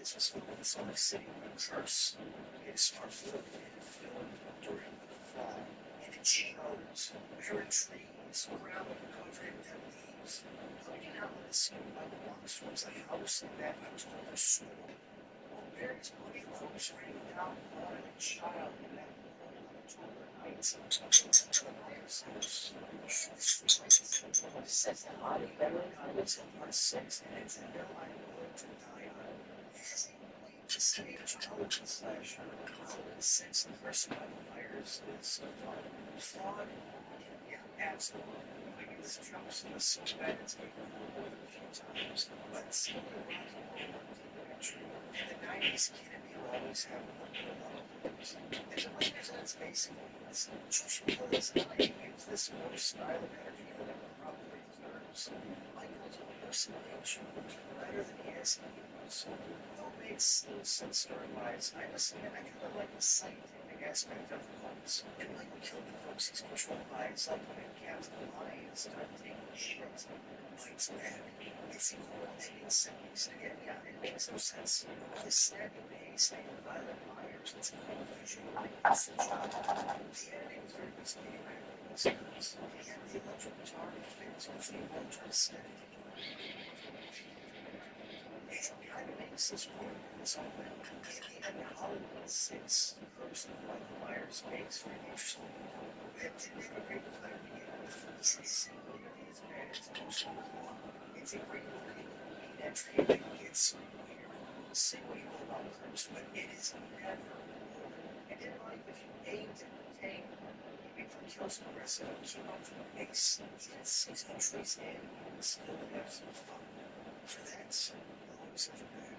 This was filmed in Salt Lake City when Curse made a smart film film during the fall, and it shows barren trees, ground covered in dead leaves. Looking out at the scene by the box was a house in that October storm. Well, Barry's bloody corpse raining down blood on a child in that cold October night. The Myers house. Says the body Beverly Hills in part 6 and it's an airline road to die on. As a way to stage television slasher, Halloween 6, the first Michael Myers is flawed. Yeah, absolutely. Like this jumps in the so bad it's been more than a few times. But still a rock and roll documentary. In the 90s, Kid and Peele always have a little bit of love movies. And the Lakers, that's basically this. Just because I use this more style of energy than it probably deserves. Michael's impersonation better than he has used. Though it makes little sense story-wise, I understand I kind of like the scientific aspect of the cults. And Michael killed the folks he's controlled by. It's like when Captain Lion started taking shit. Mike's back. It's equal ending seconds. Again, yeah, it makes no sense. The snapping pace and violent Myers, it's a cool visual message. The editing is very misleading. I agree with this. And the electric guitar fits with the ultra aesthetic. It kind of makes this work in its own way. And Halloween 6, the person of Michael Myers makes for an interesting it did a great play together. It's simply as bad as emotional core. It's a great looking movie entry that gets weird. Say what you will about Curse, but it is never over. And in life, if you aim to contain, you become kills the rest of it. So up to the base, 6 entries in, you can still have some fun. For that, I'll always have your back.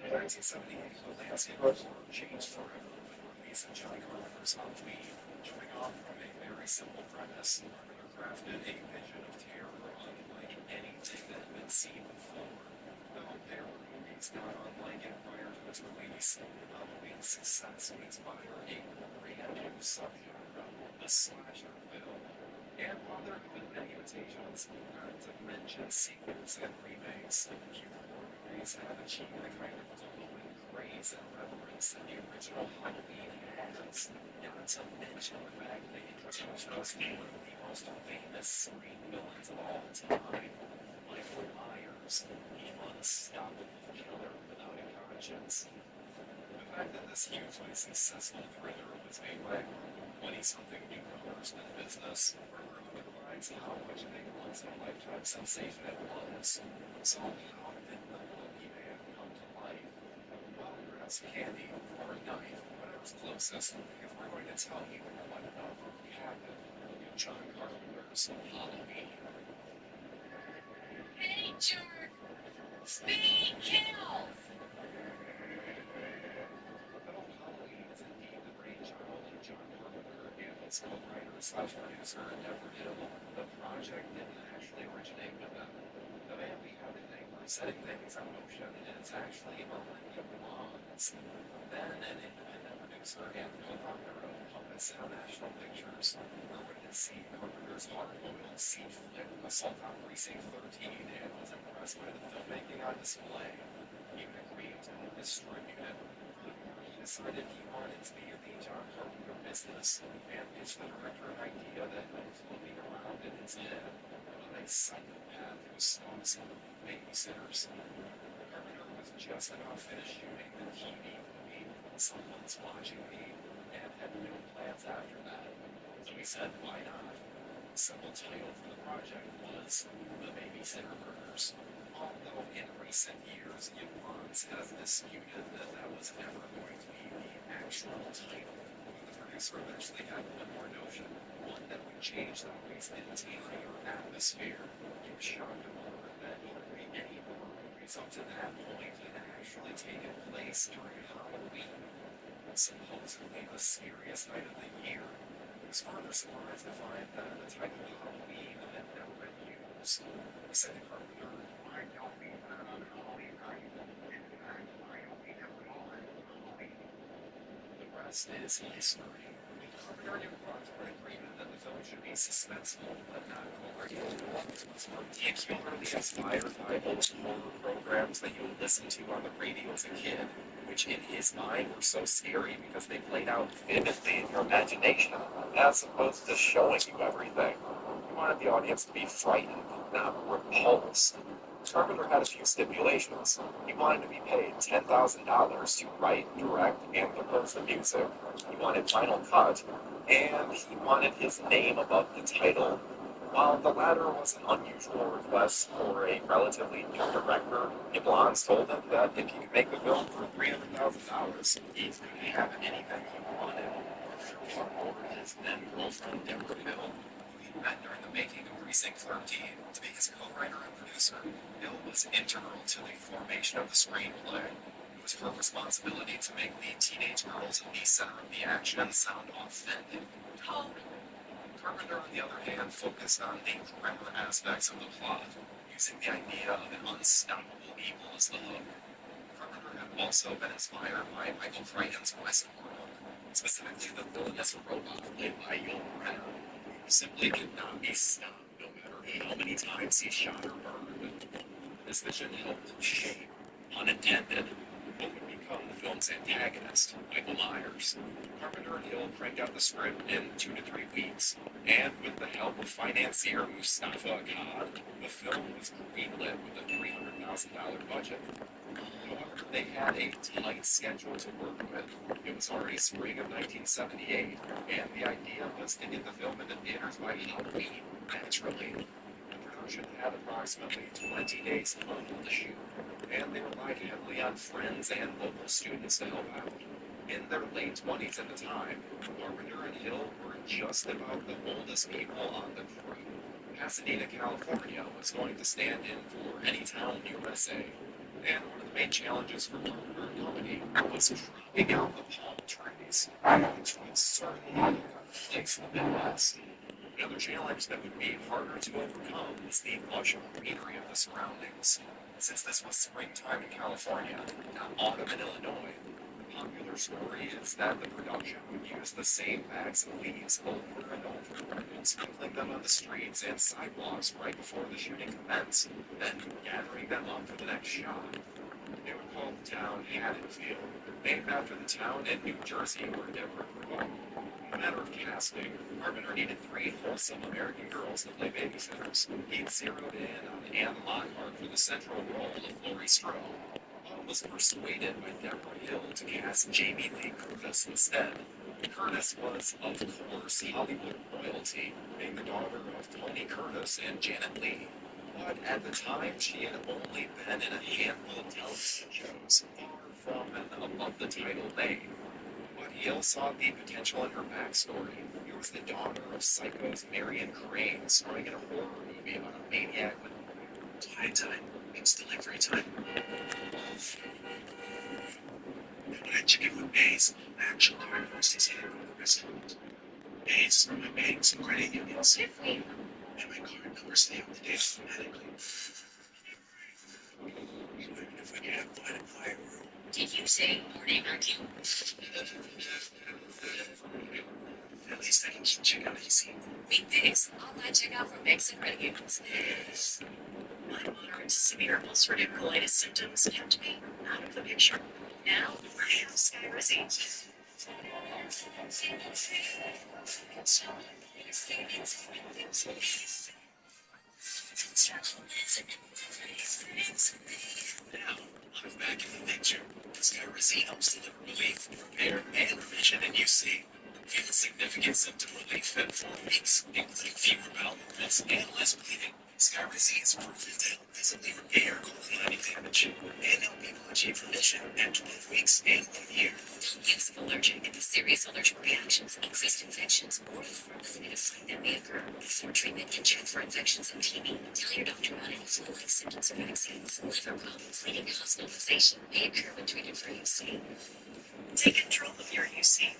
In 1978, the landscape of horror changed forever with the release of John Carpenter's Halloween. Jumping off from a very simple premise, Carpenter crafted a vision of terror unlike anything that had been seen before. Though there were movies not unlike it prior to its release, Halloween's success would inspire a brand new subgenre, the slasher film. And while there have been many imitations, not to mention sequels and remakes, few horror movies have achieved the kind of global praise and reverence that the original Halloween has. Not to mention the fact that they introduced us to one of the most famous screen villains of all time, Michael Myers, the unstoppable killer without a conscience. The fact that this hugely successful thriller was made by a group of 20-something newcomers to the business further underlines how much of a once-in-a-lifetime sensation it was. So how did the boogeyman come to life? Well, grab some candy or a knife, whatever's closest, because we're going to tell you what happened in John Carpenter's Halloween. Hey, George! Speed kills! Though Halloween is indeed the brainchild of John Carpenter and his co-writer/producer Deborah Hill, the project didn't actually originate with them. The man behind the thing for setting things in motion is actually Olivia Wands, then an independent producer and co-founder of Compass International Pictures. Her went to see Carpenter's hard-boiled siege flick Assault on Precinct 13 and was impressed by the filmmaking on display. Even agreed to help distribute it. Furthermore, decided he wanted to be in the John Carpenter business and pitched the director an idea that went floating around in his head of a psychopath who stalks babysitters. Carpenter was just about finished shooting the TV movie Someone's Watching Me and had no plans after that. So he said, why not? The simple title for the project was The Babysitter Murders. Although in recent years, Yvonne's has disputed that that was ever going to be the actual title. The producer eventually had one more notion, one that would change the movie's interior atmosphere. He was shocked to learn that hardly any horror movies up to that point had actually taken place during Halloween, supposedly the scariest night of the year. He was further surprised to find that the title Halloween had never been used. He said to Carpenter, I don't mean that on Halloween night. In fact, I only ever call it Halloween. The rest is history. Carpenter and Yvonne were in agreement that the film should be suspenseful but not gory. It was particularly inspired by those horror programs that you would listen to on the radio as a kid, which in his mind were so scary because they played out vividly in your imagination, as opposed to showing you everything. He wanted the audience to be frightened, not repulsed. Carpenter had a few stipulations. He wanted to be paid $10,000 to write, direct, and compose the music. He wanted final cut, and he wanted his name above the title. While the latter was an unusual request for a relatively new director, Yablans told him that if he could make the film for $300,000, he could have anything he wanted. Carpenter ordered his then-girlfriend Deborah Hill, who he met during the making of Precinct 13, to be his co-writer and producer. Hill was integral to the formation of the screenplay. It was her responsibility to make the teenage girls at the center of the action sound authentic. Carpenter, on the other hand, focused on the grimmer aspects of the plot, using the idea of an unstoppable evil as the hook. Carpenter had also been inspired by Michael Crichton's Westworld, specifically the villainous robot played by Yul Brynner, who simply could not be stopped no matter how many times he shot or burned. This vision helped shape, unintended, what would become the film's antagonist, Michael Myers. Carpenter and Hill cranked out the script in 2 to 3 weeks, and with the help of financier Mustafa Akkad, the film was greenlit with a $300,000 budget. However, they had a tight schedule to work with. It was already spring of 1978, and the idea was to get the film into theaters by Halloween, naturally. The production had approximately 20 days total to shoot, and they relied heavily on friends and local students to help out. In their late 20s at the time, Carpenter and Hill were just about the oldest people on the crew. Pasadena, California was going to stand in for Anytown, USA. And one of the main challenges for Carpenter and company was cropping out the palm trees, which was certainly a place in the Midwest. Another challenge that would be harder to overcome was the lush greenery of the surroundings. Since this was springtime in California, not autumn in Illinois, the popular story is that the production would use the same bags of leaves over and over, sprinkling them on the streets and sidewalks right before the shooting commenced, then gathering them up for the next shot. They would call the town Haddonfield, named after the town in New Jersey where Deborah grew up. In a matter of casting, Carpenter needed 3 wholesome American girls to play babysitters. He'd zeroed in on Anne Lockhart for the central role of Laurie Strode, but was persuaded by Deborah Hill to cast Jamie Lee Curtis instead. Curtis was, of course, Hollywood royalty, being the daughter of Tony Curtis and Janet Leigh. But at the time, she had only been in a handful of television shows, far from an above-the-title name. But Hill saw the potential in her backstory. She was the daughter of Psycho's Marion Crane, starring in a horror movie about a maniac with quiet time. It's delivery time. When I check in with Maze, my actual card first is here for the restaurant. Maze are my banks and credit unions. And my card numbers stay up to date automatically. Even if we can't find a quiet room. Did you say morning or two? At least I can check out easy. Weekdays, online checkout for banks and credit unions. My moderate to severe ulcerative colitis symptoms kept me out of the picture. Now, Now, I'm back in the picture. Skyracine helps deliver relief, repair, and remission in UC. Feel significant symptom relief in 4 weeks, including fewer bowel movements and less bleeding. Skyracine is proven to help visibly repair colon lining damage and help people achieve remission at 12 weeks and 1 year. Don't use allergic. Serious allergic reactions, exist infections, or preventative sign that may occur. Before treatment, can check for infections and TB. Tell your doctor about any flu-like symptoms of vaccines. Liver problems leading to hospitalization may occur when treated for UC. Take control of your UC.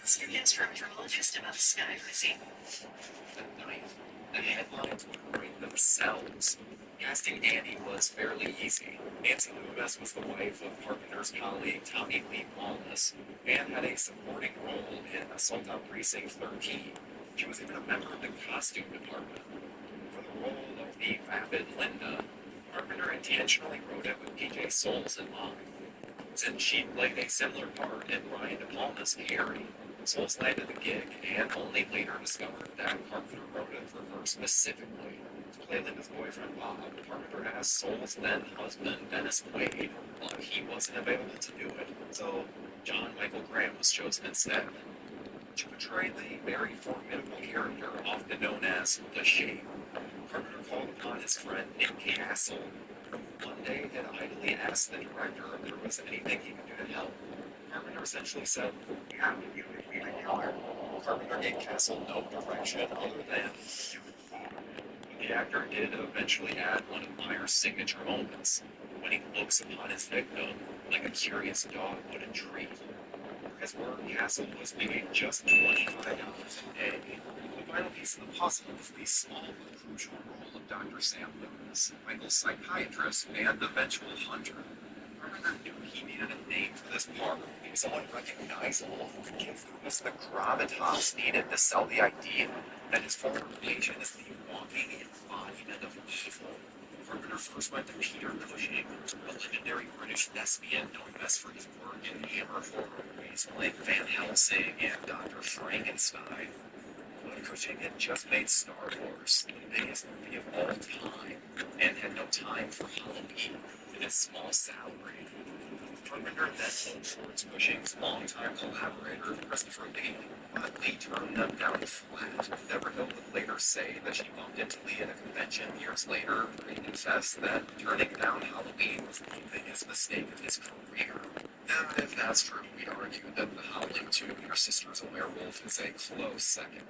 Ask your gastroenterologist about Skyracine. At night, the headlines would write themselves. Casting Annie was fairly easy. Nancy Loomis was the wife of Carpenter's colleague Tommy Lee Wallace and had a supporting role in Assault on Precinct 13. She was even a member of the costume department. For the role of the vapid Linda, Carpenter intentionally wrote it with PJ Souls in mind, since she played a similar part in Ryan De Palma's Harry. Souls landed the gig and only later discovered that Carpenter wrote it for her specifically. To play Linda's boyfriend Bob, Carpenter asked Souls' then husband Dennis Quaid, but he wasn't available to do it, so John Michael Graham was chosen instead. To portray the very formidable character often known as the Shape, Carpenter called upon his friend Nick Castle, who one day had idly asked the director if there was anything he could do to help. Carpenter essentially said, "Yeah, you could be the killer." Carpenter gave Castle no direction other than do it. But the actor did eventually add one of Meyer's signature moments, when he looks upon his victim like a curious dog would a treat. For his work, Castle was paid just $25 a day. The final piece of the puzzle was the small but crucial role of Dr. Sam Loomis, Michael's psychiatrist and eventual hunter. Carpenter knew he needed a name for this part, someone recognizable who could give Loomis the gravitas needed to sell the idea that his former patient is the walking embodiment of evil. Carpenter first went to Peter Cushing, a legendary British thespian known best for his work in Hammer horror movies like Van Helsing and Dr. Frankenstein. But Cushing had just made Star Wars, the biggest movie of all time, and had no time for Halloween and a small salary. Carpenter then looked towards Cushing's longtime collaborator, Christopher Lee, but Lee turned them down flat. Deverhill would later say that she bumped into Lee at a convention years later, where he confessed that turning down Halloween was the biggest mistake of his career. And if that's true, we'd argue that The Howling 2, Your Sister's a Werewolf is a close second.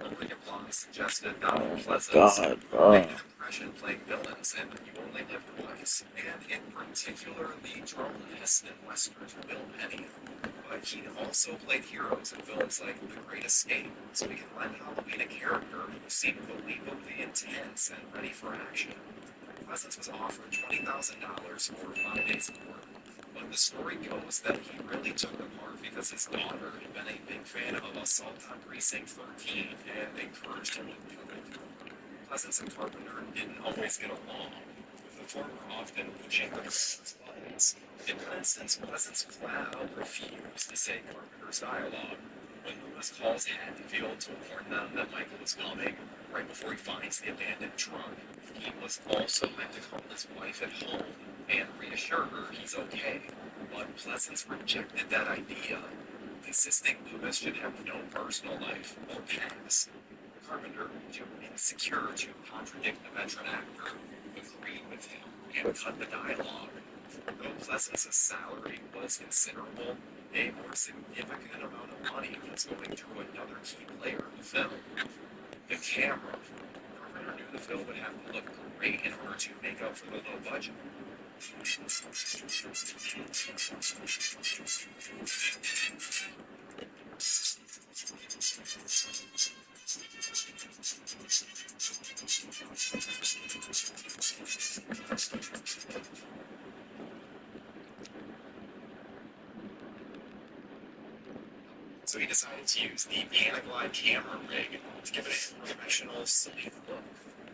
Olivia Blonde suggested Donald Pleasance made an impression playing villains in You Only Live Twice, and in particular the journalist in Westerns Will Penny. But he also played heroes in films like The Great Escape, so we can lend Halloween a character who seemed believably intense and ready for action. Pleasance was offered $20,000 for 5 days of work. But the story goes that he really took the part because his daughter had been a big fan of Assault on Precinct 13 and encouraged him to do it. Pleasance and Carpenter didn't always get along, with the former often pushing the other's buttons. In one instance, Pleasance flat out refused to say Carpenter's dialogue. When Loomis calls Haddonfield to warn them that Michael is coming, right before he finds the abandoned truck, he was also meant to call his wife at home and reassure her he's okay. But Pleasance rejected that idea, insisting Loomis should have no personal life or past. Carpenter, too insecure to contradict the veteran actor, agreed with him and cut the dialogue. Though Pleasance's salary was considerable, a more significant amount of money was going to another key player in the film, the camera. Carpenter knew the film would have to look great in order to make up for the low budget. So he decided to use the Panaglide camera rig to give it a professional, sleek look.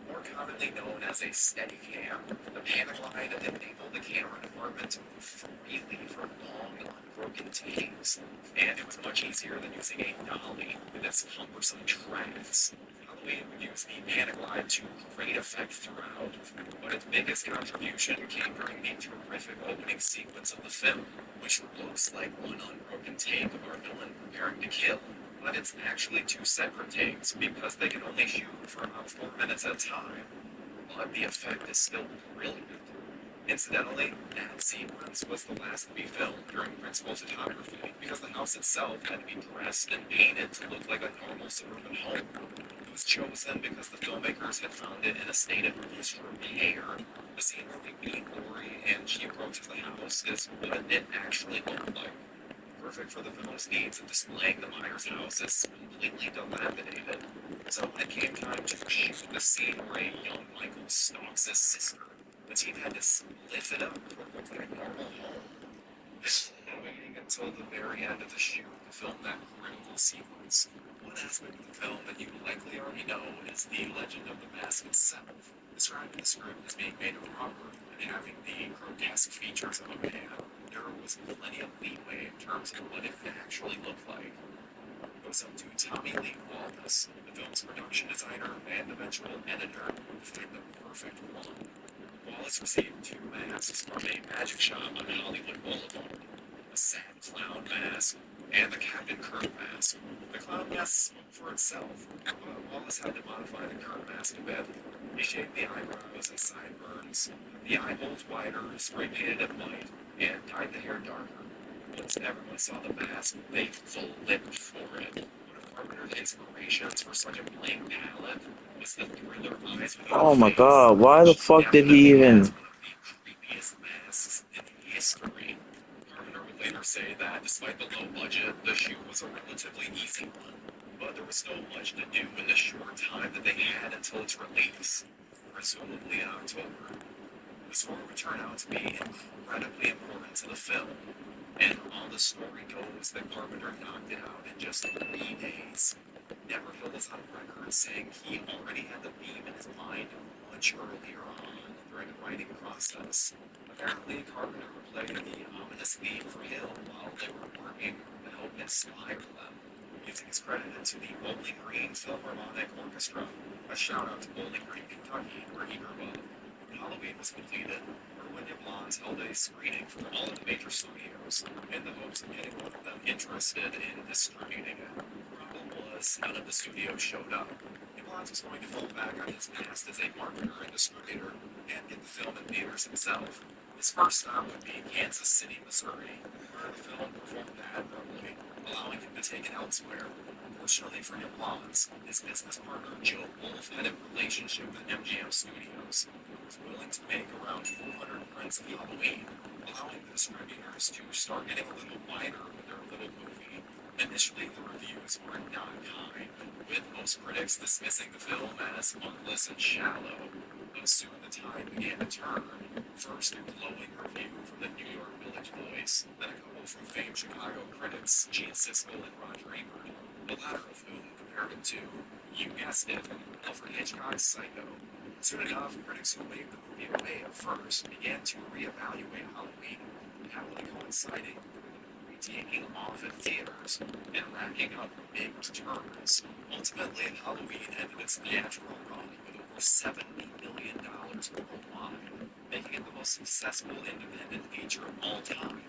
More commonly known as a Steadicam, the panic line enabled the camera department to move freely for long, unbroken takes, and it was much easier than using a dolly with its cumbersome tracks. Halloween would use the panic line to great effect throughout, but its biggest contribution came during the terrific opening sequence of the film, which looks like one unbroken take of our villain preparing to kill. But it's actually two separate takes because they can only shoot for about 4 minutes at a time. But the effect is still brilliant. Incidentally, that sequence was the last to be filmed during principal photography because the house itself had to be dressed and painted to look like a normal suburban home. It was chosen because the filmmakers had found it in a state of disrepair. The scene where we meet Lori and she approaches the house is what it actually looked like. Perfect for the film's needs of displaying the Myers house as completely dilapidated. So when it came time to shoot the scene where a young Michael stalks his sister, the team had to split it up to look like a normal home. Waiting until the very end of the shoot to film that critical sequence. One aspect of the film that you likely already know is the legend of the mask itself. Describing the script as being made of rubber and having the grotesque features of a man, there was plenty of leeway in terms of what it actually looked like. It was up to Tommy Lee Wallace, the film's production designer and eventual editor, to find the perfect one. Wallace received two masks from a magic shop on Hollywood Boulevard, a sad clown mask and the Captain Kirk mask. The clown mask spoke for itself, but Wallace had to modify the Kirk mask a bit. He shaved the eyebrows and sideburns, the eye holes wider, spray painted it white, and dyed the hair darker. Once everyone saw the mask, they flipped for it. One of Carpenter's inspirations for such a blank palette was the thriller Eyes Without Oh my Face, god, why the which fuck did he definitely has even... one of the creepiest masks in history. Carpenter would later say that despite the low budget, the shoot was a relatively easy one, but there was still much to do in the short time that they had until its release, presumably in October. The score would turn out to be incredibly important to the film, and all the story goes that Carpenter knocked it out in just 3 days. Neverhill is on record saying he already had the theme in his mind much earlier on during the writing process. Apparently, Carpenter would play the ominous theme for Hill while they were working to help inspire them. Music is credited to the Bowling Green Philharmonic Orchestra. A shout out to Bowling Green, Kentucky, where he grew up. When Halloween was completed, Irwin and Blondes held a screening for all of the major studios in the hopes of getting one of them interested in distributing it. The problem was none of the studios showed up. Blondes was going to fall back on his past as a marketer and distributor and get the film in theaters himself. His first stop would be Kansas City, Missouri, where the film performed admirably, allowing him to take it elsewhere. Fortunately for Blondes, his business partner Joe Wolf had a relationship with MGM Studios, who was willing to make around 400 prints of Halloween, allowing the distributors to start getting a little wider with their little movie. Initially, the reviews were not kind, with most critics dismissing the film as mindless and shallow. But soon the tide began to turn. First, a glowing review from the New York Village Voice, then a couple from famed Chicago critics Gene Siskel and Roger Ebert, the latter of whom compared it to, you guessed it, Alfred Hitchcock's Psycho. Soon enough, critics who waved the movie away at first began to reevaluate Halloween, happily coinciding with the movie taking off in theaters and racking up big returns. Ultimately, Halloween ended its theatrical run with over $70 million worldwide, making it the most successful independent feature of all time.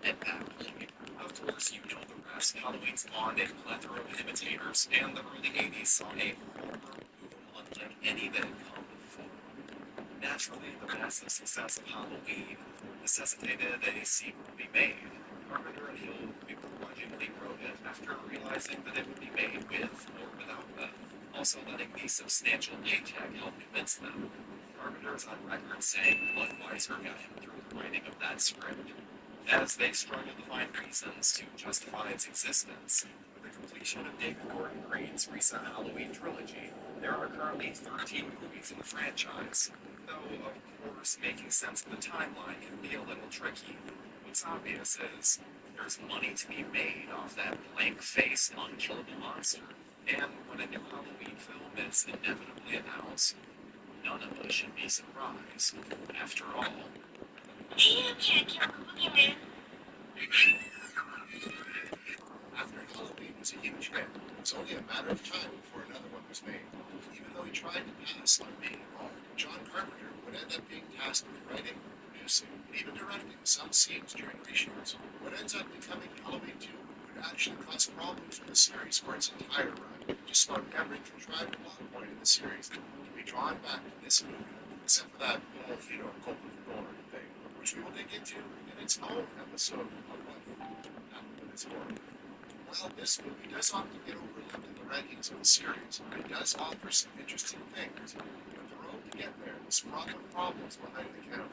At that point, of course, you know the rest. Halloween spawned a plethora of imitators, and the early 80s saw a horror boom unlike any that had come before. Naturally, the massive success of Halloween necessitated a sequel be made. Carpenter and Hill begrudgingly wrote it after realizing that it would be made with or without them, also letting the substantial paycheck help convince them. Carpenter is on record saying Budweiser got him through the writing of that script. As they struggled to find reasons to justify its existence, with the completion of David Gordon Green's recent Halloween trilogy, there are currently 13 movies in the franchise, though, of course, making sense of the timeline can be a little tricky. What's obvious is there's money to be made off that blank-faced, unkillable monster, and when a new Halloween film is inevitably announced, none of us should be surprised. After all, after Halloween was a huge hit, it was only a matter of time before another one was made. Even though he tried to pass on being involved, John Carpenter would end up being tasked with writing, producing, and even directing some scenes during reshoots. What ends up becoming Halloween 2 would actually cause problems for the series for its entire run. Just about every contrived plot point in the series can be drawn back to this movie, except for that, Copeland Gore thing, which we will dig into in its own episode of what happened with this horror. While this movie does often get overlooked in the rankings of the series, it does offer some interesting things, but the road to get there is fraught with problems behind the camera.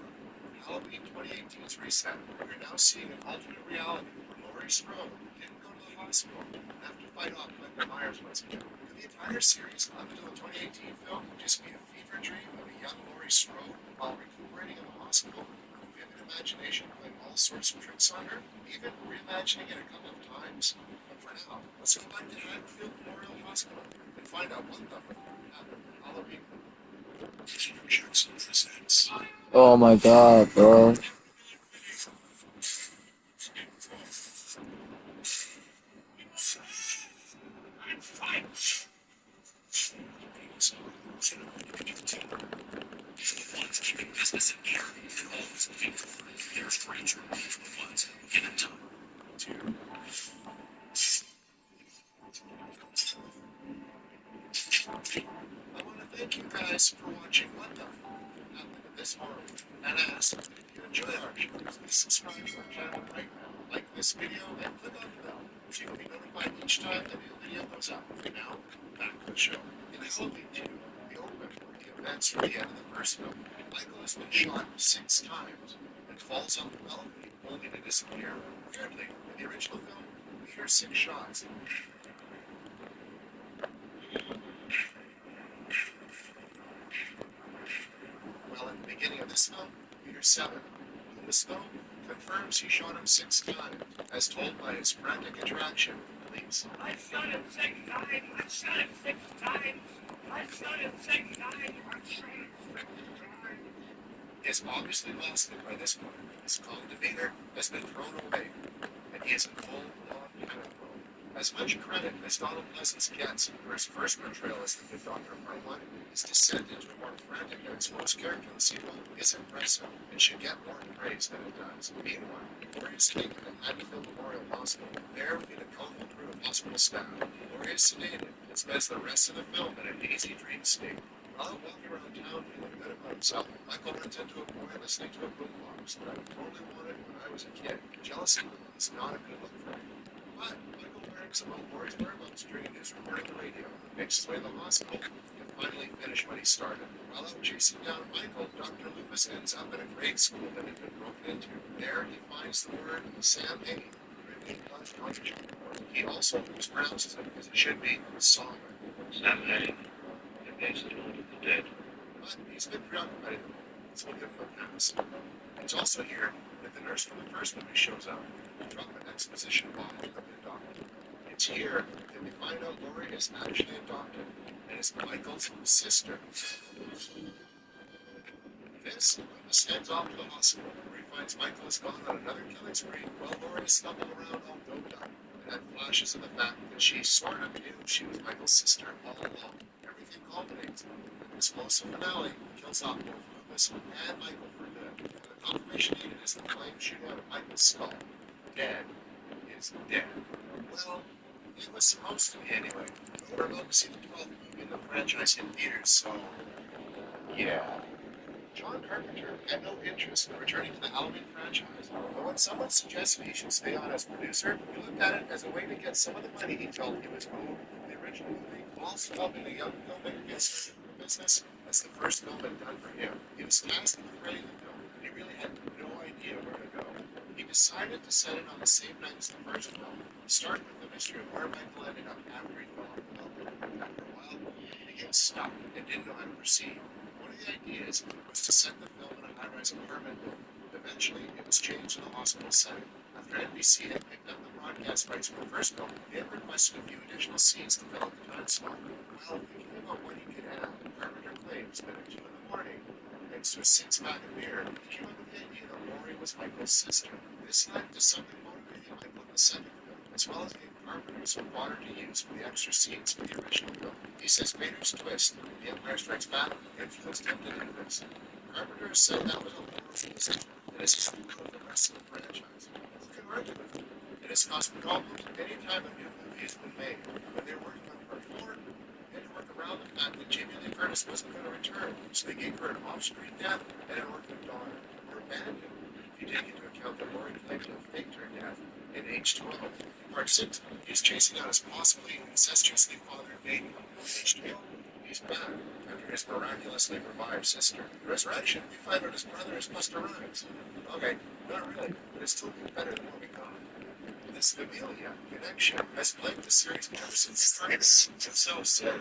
Halloween 2018's reset, we are now seeing an alternate reality where Laurie Strode didn't go to the hospital and have to fight off Michael Myers once again. Could the entire series up until the 2018 film just be a fever dream of a young Laurie Strode while recuperating in the hospital? Vivid imagination playing all sorts of tricks on her, even reimagining it a couple of times? For now, let's go back to Haddonfield Memorial Hospital and find out what the happened in Halloween. Jackson presents. Oh my god, bro. I'm fine. Ones keeping business in check and always looking for their stranger the ones who get it done. Two. I want to thank you guys for watching What the happened in this horror, and ask if you enjoy our show, please subscribe to our channel right now. Like this video and click on the bell so you'll be notified each time a new video goes up. For now, back to the show. In Halloween 2, the open with the events from the end of the first film, Michael has been shot 6 times and falls off the balcony only to disappear. Weirdly, in the original film, we hear 6 shots. Well, at the beginning of this film, we hear 7. Loomis, though, confirms he shot him 6 times, as told by his frantic interaction with police. I shot him 6 times. I shot him 6 times. I shot him 6 times. I shot him 6 times. He is obviously lost it by this point. His calm demeanor has been thrown away, and he is in full-on panic mode. As much credit as Donald Pleasance gets for his first portrayal as the Good Doctor in Part 1, his descent into a more frantic and exposed character in the sequel is impressive and should get more praise than it does. Meanwhile, Laurie is taken to Haddonfield Memorial Hospital. There, in a colorful crew of hospital staff, Laurie is sedated and spends the rest of the film in a hazy dream state. While walking around town feeling good about himself, Michael runs into a boy listening to a boombox that I totally wanted when I was a kid. Jealousy is not a good look for me. But Michael learns about Laurie's whereabouts during a news report on the radio, makes his way to the hospital, and finally finish what he started. While out chasing down Michael, Dr. Loomis ends up in a grade school that had been broken into. There he finds the word Sam Hain, written in blood punctuation. He also mispronounces it, as it should be Sam. Sam Hain. It means the Lord of the Dead. But he's been preoccupied at the moment, so we'll give him a pass. It's also here that the nurse from the first movie shows up, to drop an exposition bomb on the Good Doctor. It's here that we find out Laurie is actually adopted and is Michael's sister. This, Loomis heads off to the hospital, where he finds Michael has gone on another killing spree while Laurie is stumbling around all doped up, and then flashes of the fact that she sort of knew she was Michael's sister all along. Everything culminates in an explosive finale that kills off both Loomis and Michael for good, and the confirmation needed is the flame shooting out of Michael's skull. Dead is dead. Well, it was supposed to be anyway. We're about to see the 12th movie in the franchise in theaters, so yeah. John Carpenter had no interest in returning to the Halloween franchise, but when someone suggested he should stay on as producer, he looked at it as a way to get some of the money he felt he was owed for the original movie, while also helping a young filmmaker get started in the business as the first film had done for him. He was tasked with writing the film, and he really had no idea where to go. He decided to set it on the same night as the first film, start with the mystery of where Michael ended up after he fell off the balcony. After a while, he became stuck and didn't know how to proceed. One of the ideas was to set the film in a high-rise apartment building. Eventually, it was changed to the hospital setting. After NBC had picked up the broadcast rights for the first film, they had requested a few additional scenes to fill out the time slot. While thinking about what he could add, Carpenter claims that in 2 of the morning. Thanks to a six-pack of beer, he came up with the idea that Lori was Michael's sister. This led to something motivating Michael in the second film, as well as getting Carpenter some water to use for the extra scenes for the original film. He says Vader's twist, The Empire Strikes Back, influenced him to do this. Carpenter said that was a moral decision, and it's true of the rest of the franchise. Who can argue with it? It has caused problems any time a new movie has been made. When they were working on part 4, they had to work around the fact that Jamie Lee Curtis wasn't going to return, so they gave her an off-screen death and an orphan daughter, or abandoned. If you take into account that Laurie claimed to have faked her death in age 12. In part 6, he's chasing out his possibly incestuously fathered baby. In age 12, he's back after his miraculously revived sister. In Resurrection, we find out his brother is Busta Rhymes. Okay, not really, but it's still better than what we got. This familia connection has plagued the series ever since it started. Himself said,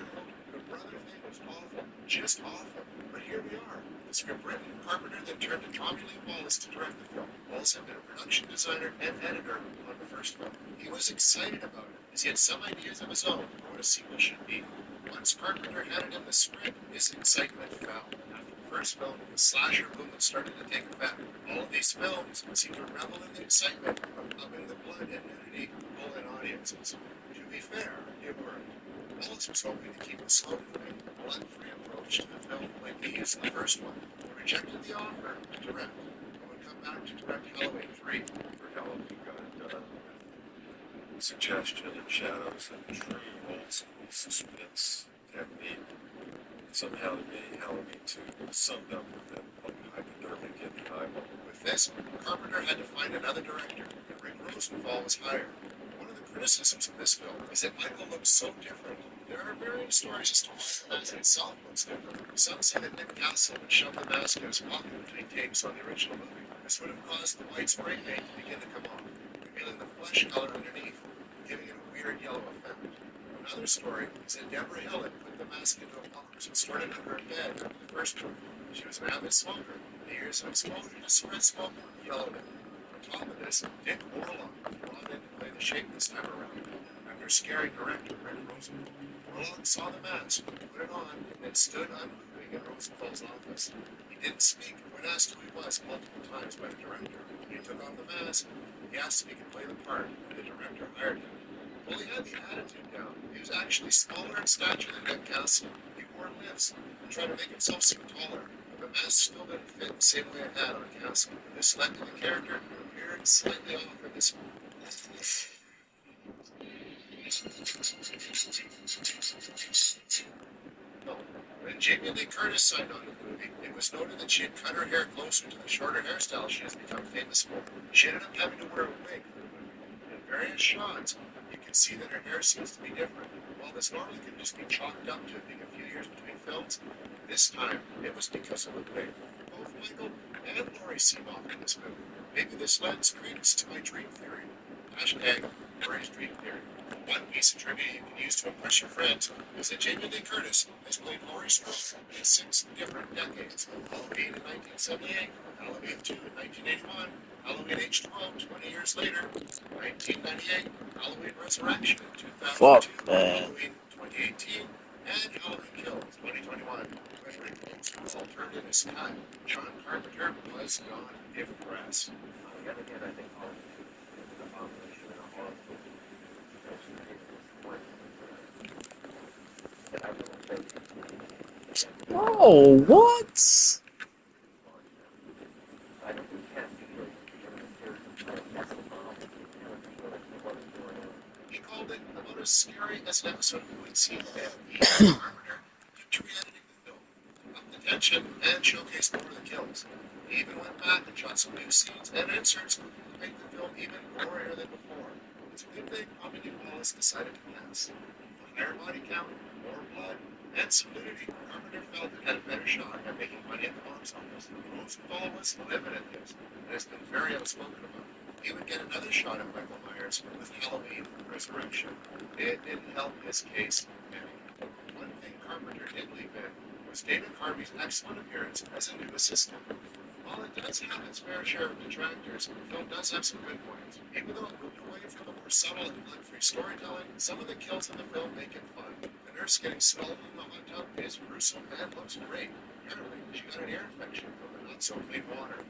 the brother thing was awful, just awful, but here we are. The script written, Carpenter then turned to Tommy Lee Wallace to direct the film. Wallace had been a production designer and editor on the first film. He was excited about it, as he had some ideas of his own for what a sequel should be. Once Carpenter handed him the script, his excitement fell. After the first film, the slasher movement started to take effect. All of these films seemed to revel in the excitement of pumping the blood and nudity to pull in audiences. To be fair, it worked. Wallace was hoping to keep a slow-moving, blood-free approach to the film like he used in the first one, but rejected the offer to direct, and would come back to direct Halloween 3. For Halloween, you got suggestion and shadows and true old school suspense technique. Somehow to me, Halloween 2 was summed up with that hypodermic in the eyeball. With this, Carpenter had to find another director, and Rick Rosenthal was hired. One of the criticisms of this film is that Michael looks so different. There are varying stories as to why the mask itself looks different. Some say that Nick Castle would shove the mask in his pocket between takes on the original movie. This would have caused the white spray paint to begin to come off, revealing the flesh color underneath, giving it a weird yellow effect. Another story is that Deborah Hill had put the mask into a box and stored it under her bed after the first movie. She was an avid smoker. The years of exposure to cigarette smoke yellowed it. On top of this, Dick Orlock was brought in to play the Shape this time around. After scaring director Rick Rosenthal, Orlock saw the mask, put it on, and then stood unmoving in Rosenthal's office. He didn't speak when asked who he was multiple times by the director. When he took off the mask, he asked if he could play the part, and the director hired him. Well, he had the attitude down. He was actually smaller in stature than Nick Castle. He wore lips and tried to make himself seem taller, but the mask still didn't fit the same way it had on Castle. This led to the character appearing slightly off in this movie. No. When Jamie Lee Curtis signed on to the movie, it was noted that she had cut her hair closer to the shorter hairstyle she has become famous for. She ended up having to wear a wig for the movie. In various shots, you can see that her hair seems to be different. While this normally can just be chalked up to it being a few years between films, this time it was because of the wig. Both Michael and Laurie seem off in this movie. Maybe this lends credence to my dream theory. Hashtag Laurie's dream theory. One piece of trivia you can use to impress your friends is that Jamie Lee Curtis has played Laurie Strode in 6 different decades. Halloween in 1978, Halloween 2 in 1981, Halloween H12 20 years later, 1998, Halloween Resurrection in Fuck, 2002, man. Halloween 2018, and Halloween Kills 2021. When Rick Rosenthal turned in his cut, John Carpenter was not impressed. Yet again, I think Halloween is an abomination and a horror movie. And I really think Oh, what? I don't think can't feel given the series of that's the problem. What's going on. He called it about as scary as an episode of Would Seem Dead. Carpenter kept re-editing the film, up the tension, and showcased more of the kills. He even went back and shot some new scenes and inserts to make the film even gorier than before. It's a good thing Tommy Lee Wallace decided to pass. With a higher body count, more blood, and some nudity, Carpenter felt it had a better shot at making money at the box office. Rosenthal was livid at this, and has been very outspoken about it. He would get another shot at Michael Myers with Halloween Resurrection. It didn't help his case any. One thing Carpenter did leave in was David Harvey's excellent appearance as a new assistant. While it does have its fair share of detractors, the film does have some good points. Even though it moved away from the more subtle and blood-free storytelling, some of the kills in the film make it fun. The nurse getting swallowed in the hot tub is gruesome and looks great. Apparently, she got an ear infection from the not so clean water.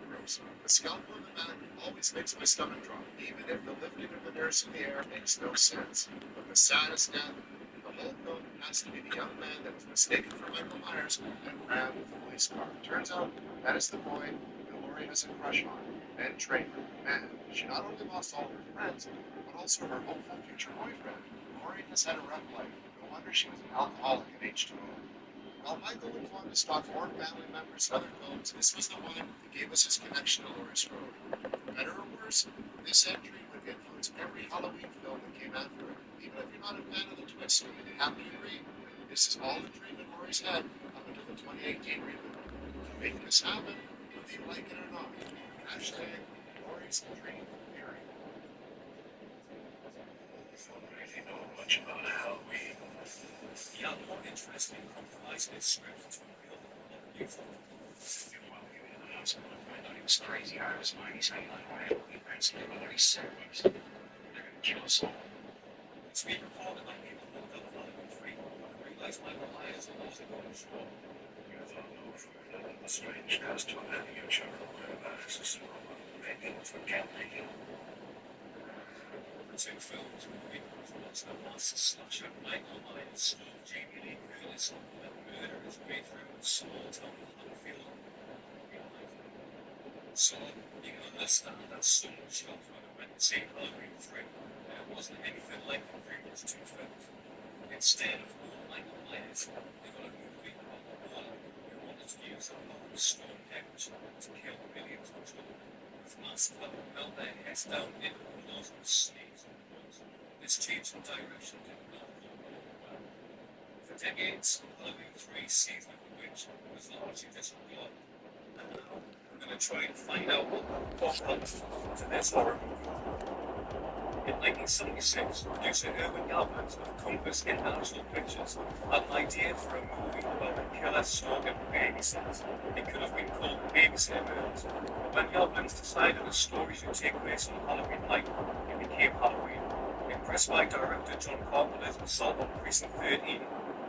Gross. The scalpel in the back always makes my stomach drop, even if the lifting of the nurse in the air makes no sense. But the saddest death, the whole film has to be the young man that was mistaken for Michael Myers and grabbed the police car. Turns out that is the boy that Lori has a crush on, Ben Tramer. And she not only lost all her friends, but also her hopeful future boyfriend. Lori has had a rough life. No wonder she was an alcoholic at age 12. While Michael would want to stalk more family members and other films, this was the one that gave us his connection to Laurie Strode. For better or worse, this entry would influence every Halloween film that came after it. Even if you're not a fan of the twist, you have to agree, this is all the dream in Laurie's head up until the 2018 reboot. To make this happen, whether you like it or not, hashtag Laurie's Dream Theory. I don't really know much about Halloween. The other more interesting compromise in his script to reveal the plot of youth. While we were in the hospital, I found out he was crazy out of his mind. He's hanging on to Halloween nights, and what he said was, they're gonna kill us all. It's been reported by people who don't follow him free, who realize Michael Myers will also go to show. You thought no further than the strange past to any of your coronavirus is maybe it was a cat making. The two films were requels once the master slasher Michael Myers stole Jamie Lee Curtis and murdered his way through a small town of Haddonfield. So, you can understand that so much felt when it went to see Halloween 3, and it wasn't anything like the previous two films. Instead of more Michael Myers, they got a movie about a boy who wanted to use a power of stone edge to kill millions of children, with masks that would melt their heads down into pillows and snakes and bugs. This change in direction did not go over well. For decades, Halloween 3 Season of the Witch was largely just a plot. And now, we're going to try and find out what happened to this horror movie. In 1976, producer Irwin Galvin of Compass International Pictures had an idea for a movie about a killer stalking babysitters. It could have been called Babysitter Murders. But when Galvin decided the story should take place on Halloween night, it became Halloween. Impressed by director John Carpenter's assault on Precinct 13,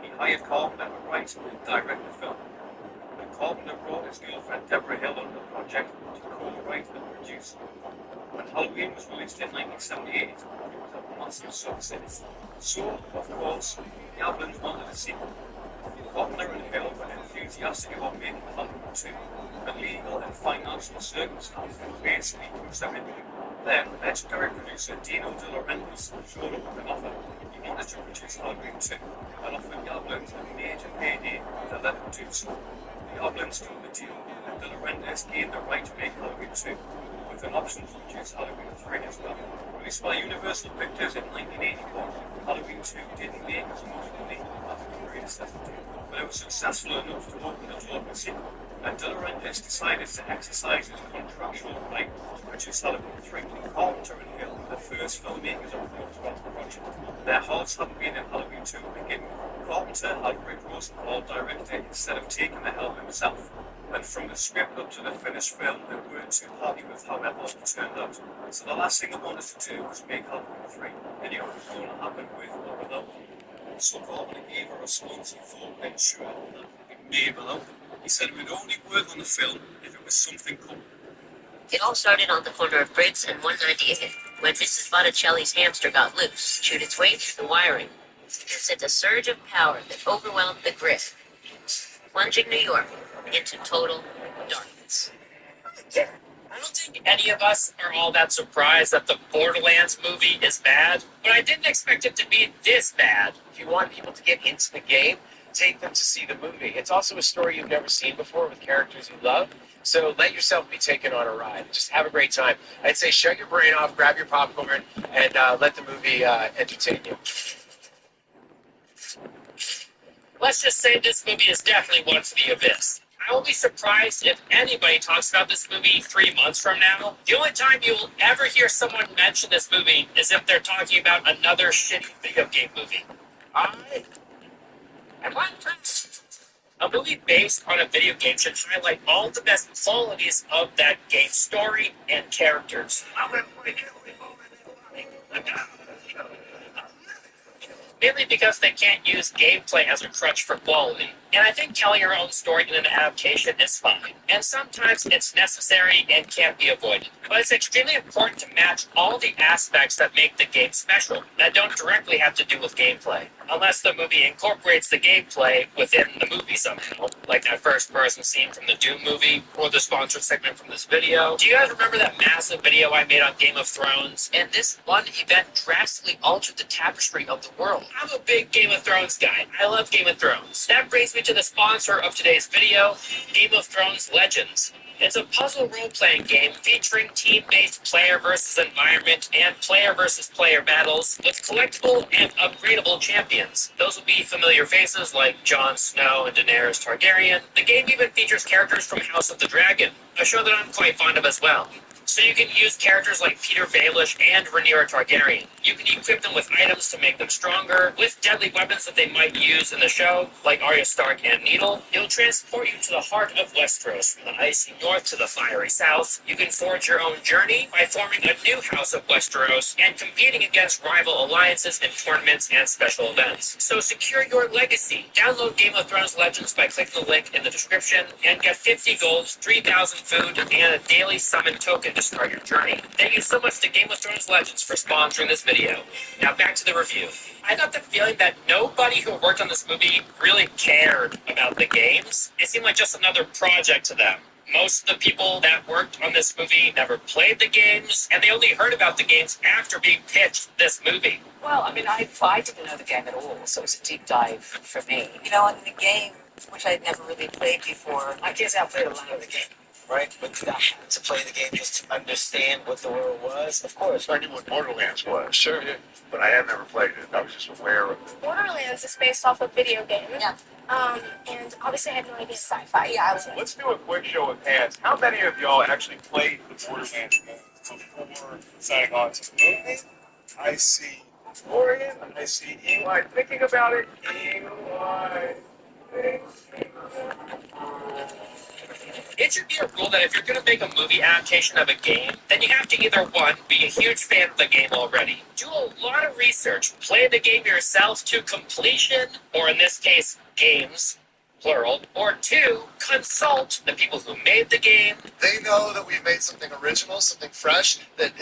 he hired Carpenter to write and direct the film. When Carpenter brought his girlfriend Deborah Hill on the project to co-write and produce. When Halloween was released in 1978, it was a massive success. So, of course, the Ablins wanted a sequel. Carpenter and Hill were enthusiastic about making Halloween 2, but legal and financial circumstances basically pushed everything. Then, legendary producer Dino De Laurentiis showed up with an offer. He wanted to produce Halloween 2 and offered Goblins a major payday to let him do so. The Goblins took the deal, and De Laurentiis gained the right to make Halloween 2, with an option to produce Halloween 3 as well. Released by Universal Pictures in 1981, Halloween 2 didn't make as much money as its predecessor did, but it was successful enough to open the door for a sequel, and De Laurentiis decided to exercise his contractual right to produce Halloween 3. Carpenter and Hill were the first filmmakers approached about the project. Their hearts hadn't been in Halloween 2 to begin with. Carpenter had Rick Rosenthal direct it instead of taking the helm himself. And from the script up to the finished film, they weren't too happy with how it all turned out. So the last thing they wanted to do was make Halloween 3, and it was going to happen with or without them. So Carpenter gave a response he thought would ensure that it would be made without them. He said it would only work on the film if it was something cool. It all started on the corner of Briggs and 198 when Mrs. Botticelli's hamster got loose, chewed its way through the wiring, and sent a surge of power that overwhelmed the grid, plunging New York into total darkness. I don't think any of us are all that surprised that the Borderlands movie is bad, but I didn't expect it to be this bad. If you want people to get into the game, take them to see the movie. It's also a story you've never seen before with characters you love. So let yourself be taken on a ride. Just have a great time. I'd say shut your brain off, grab your popcorn, and let the movie entertain you. Let's just say this movie is definitely one for the abyss. I will be surprised if anybody talks about this movie 3 months from now. The only time you'll ever hear someone mention this movie is if they're talking about another shitty video game movie. A movie based on a video game should highlight all the best qualities of that game's story and characters. mainly because they can't use gameplay as a crutch for quality. And I think telling your own story in an adaptation is fine, and sometimes it's necessary and can't be avoided. But it's extremely important to match all the aspects that make the game special, that don't directly have to do with gameplay. Unless the movie incorporates the gameplay within the movie somehow, like that first person scene from the Doom movie, or the sponsored segment from this video. Do you guys remember that massive video I made on Game of Thrones? And this one event drastically altered the tapestry of the world. I'm a big Game of Thrones guy. I love Game of Thrones. That brings me to the sponsor of today's video, Game of Thrones Legends. It's a puzzle role-playing game featuring team-based player versus environment and player versus player battles with collectible and upgradable champions. Those will be familiar faces like Jon Snow and Daenerys Targaryen. The game even features characters from House of the Dragon, a show that I'm quite fond of as well. So you can use characters like Peter Baelish and Rhaenyra Targaryen. You can equip them with items to make them stronger, with deadly weapons that they might use in the show, like Arya Stark and Needle. It'll transport you to the heart of Westeros, from the icy north to the fiery south. You can forge your own journey by forming a new House of Westeros and competing against rival alliances in tournaments and special events. So secure your legacy. Download Game of Thrones Legends by clicking the link in the description and get 50 gold, 3,000 food, and a daily summon token to start your journey. Thank you so much to Game of Thrones Legends for sponsoring this video. Now back to the review. I got the feeling that nobody who worked on this movie really cared about the games. It seemed like just another project to them. Most of the people that worked on this movie never played the games, and they only heard about the games after being pitched this movie. Well, I mean, I didn't know the game at all, so it was a deep dive for me. You know, in the game, which I'd never really played before, I guess I played a lot of the game, right? But did I have to play the game just to understand what the world was? Of course. I knew what Borderlands was. Sure, yeah. But I had never played it. I was just aware of it. Borderlands is based off a video game. Yeah. And obviously I had no idea. Sci-fi, yeah. Let's do a quick show of hands. How many of y'all actually played the Borderlands game before signing on to the movie? I see Florian. I see Eli thinking about it. Eli. It should be a rule that if you're going to make a movie adaptation of a game, then you have to either, one, be a huge fan of the game already, do a lot of research, play the game yourself to completion, or in this case, games, plural, or two, consult the people who made the game. They know that we've made something original, something fresh, that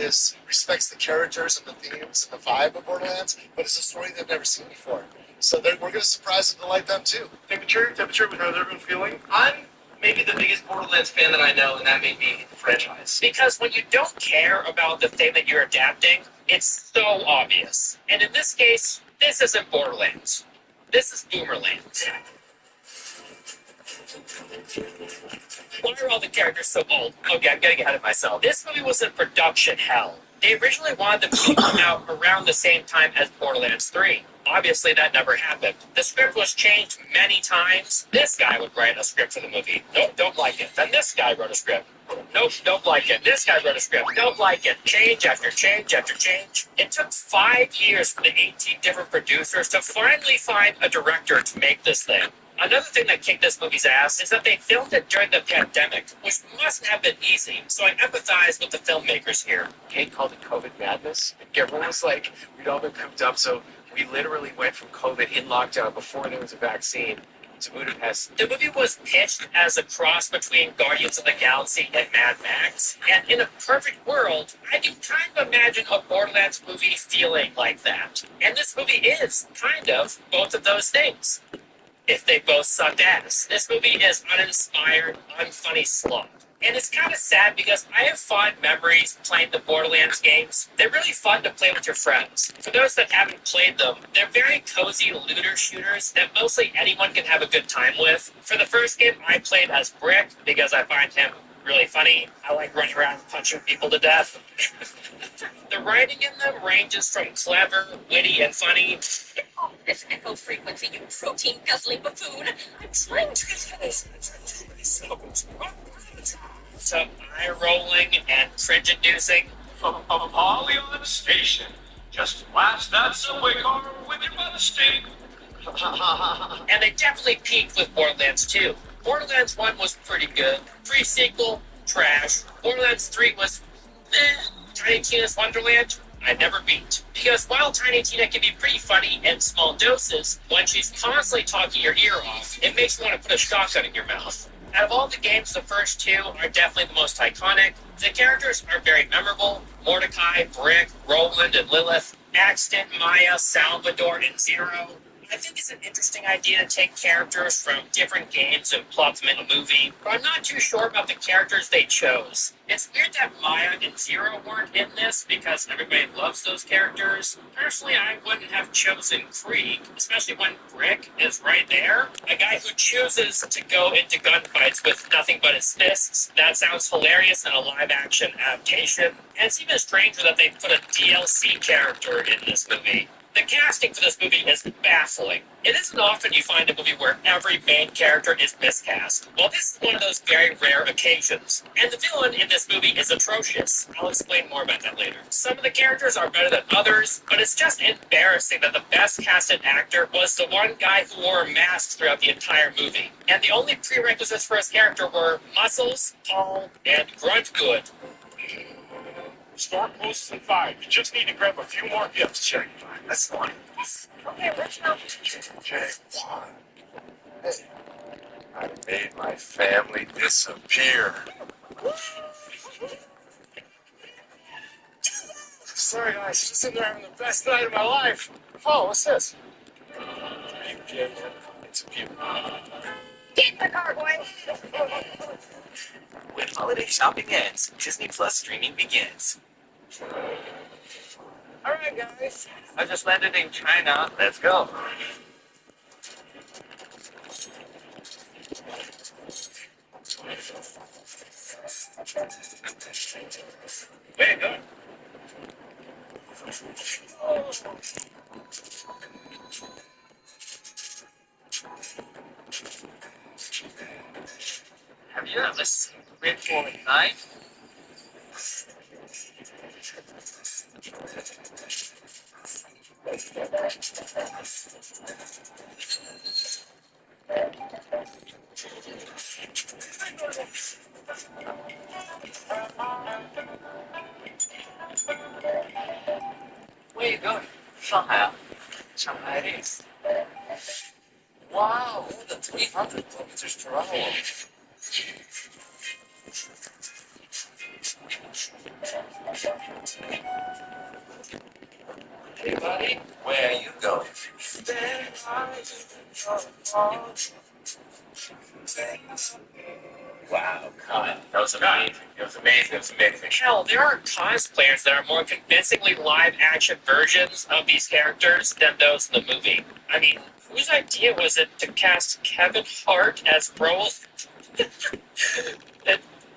respects the characters and the themes and the vibe of Borderlands, but it's a story they've never seen before. So we're going to surprise and delight them too. Temperature, how's everyone feeling? I'm maybe the biggest Borderlands fan that I know, and that made me the franchise. Because when you don't care about the thing that you're adapting, it's so obvious. And in this case, this isn't Borderlands. This is Boomerlands. Why are all the characters so old? Okay, I'm getting ahead of myself. This movie was in production hell. They originally wanted the movie to come out around the same time as Borderlands 3. Obviously, that never happened. The script was changed many times. This guy would write a script for the movie. Nope, don't like it. Then this guy wrote a script. Nope, don't like it. This guy wrote a script. Don't like it. Change after change after change. It took 5 years for the 18 different producers to finally find a director to make this thing. Another thing that kicked this movie's ass is that they filmed it during the pandemic, which mustn't have been easy, so I empathize with the filmmakers here. Kate called it COVID madness. Everyone was like, we'd all been cooped up, so we literally went from COVID in lockdown before there was a vaccine to Budapest. The movie was pitched as a cross between Guardians of the Galaxy and Mad Max, and in a perfect world, I can kind of imagine a Borderlands movie feeling like that. And this movie is, kind of, both of those things. If they both sucked ass. This movie is uninspired, unfunny slop. And it's kind of sad because I have fond memories playing the Borderlands games. They're really fun to play with your friends. For those that haven't played them, they're very cozy looter shooters that mostly anyone can have a good time with. For the first game, I played as Brick because I find him really funny. I like running around punching people to death. The writing in them ranges from clever, witty, and funny. Oh, this echo frequency, you protein-guzzling buffoon. I'm trying to to eye-rolling and cringe-inducing. From Apollyon Station. Just blast that subway car with your butt steak. And they definitely peaked with Borderlands 2. Borderlands 1 was pretty good. Pre-sequel, trash. Borderlands 3 was Tiny Tina's Wonderland, I never beat. Because while Tiny Tina can be pretty funny in small doses, when she's constantly talking your ear off, it makes you want to put a shotgun in your mouth. Out of all the games, the first two are definitely the most iconic. The characters are very memorable. Mordecai, Brick, Roland, and Lilith, Axton, Maya, Salvador, and Zero. I think it's an interesting idea to take characters from different games and plot them in a movie, but I'm not too sure about the characters they chose. It's weird that Maya and Zero weren't in this because everybody loves those characters. Personally, I wouldn't have chosen Krieg, especially when Brick is right there. A guy who chooses to go into gunfights with nothing but his fists. That sounds hilarious in a live-action adaptation. And it's even stranger that they put a DLC character in this movie. The casting for this movie is baffling. It isn't often you find a movie where every main character is miscast. Well, this is one of those very rare occasions. And the villain in this movie is atrocious. I'll explain more about that later. Some of the characters are better than others, but it's just embarrassing that the best casted actor was the one guy who wore a mask throughout the entire movie. And the only prerequisites for his character were muscles, tall, and grunt good. Store closes in 5. You just need to grab a few more gifts. Sure. That's fine. Okay, let's go. Jay, hey, I made my family disappear. Sorry, guys. Just sitting there having the best night of my life. Oh, what's this? Jay, it's a beauty. Get in the car, boy. When holiday shopping ends, Disney Plus streaming begins. All right, guys. I just landed in China. Let's go. Way to go. Have you ever seen Red Bull at night? Where you going? Shanghai. Shanghai it is. Wow, more than 300 kilometers per hour. Hey buddy, where are you going? Wow, God, that was amazing. It was amazing. It was amazing. Hell, there are cosplayers that are more convincingly live-action versions of these characters than those in the movie. I mean, whose idea was it to cast Kevin Hart as Brolin?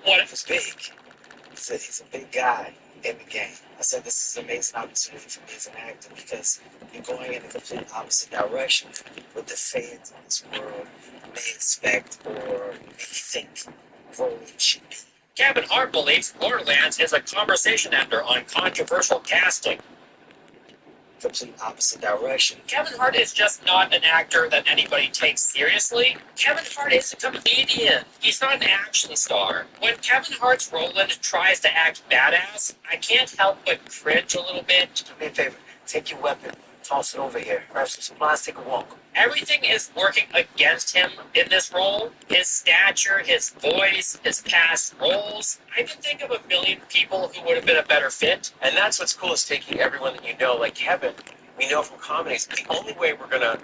What if It's big. He said he's a big guy in the game. I said this is an amazing opportunity for me as an actor because you're going in a complete opposite direction what the fans in this world may expect or may think Roland should be. Kevin Hart believes Borderlands is a conversation ender on controversial casting? Complete opposite direction. Kevin Hart is just not an actor that anybody takes seriously. Kevin Hart is a comedian. He's not an action star. When Kevin Hart's Roland tries to act badass, I can't help but cringe a little bit. Do me a favor. Take your weapon. Toss it over here. Grab some supplies. Take a walk. Everything is working against him in this role. His stature, his voice, his past roles. I can think of a million people who would have been a better fit. And that's what's cool is taking everyone that you know, like Kevin, we know from comedies. The only way we're gonna,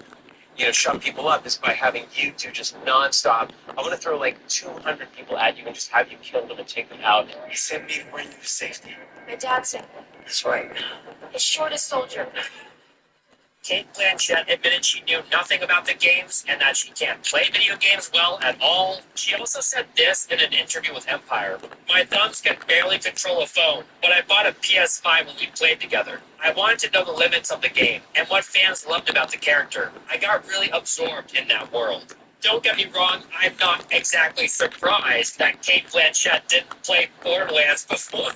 shut people up is by having you do just nonstop. I'm gonna throw like 200 people at you and just have you kill them and take them out. He sent me to bring you to safety. My dad sent me. That's right. The shortest soldier. Kate Blanchett admitted she knew nothing about the games and that she can't play video games well at all. She also said this in an interview with Empire. My thumbs can barely control a phone, but I bought a PS5 when we played together. I wanted to know the limits of the game and what fans loved about the character. I got really absorbed in that world. Don't get me wrong, I'm not exactly surprised that Kate Blanchett didn't play Borderlands before.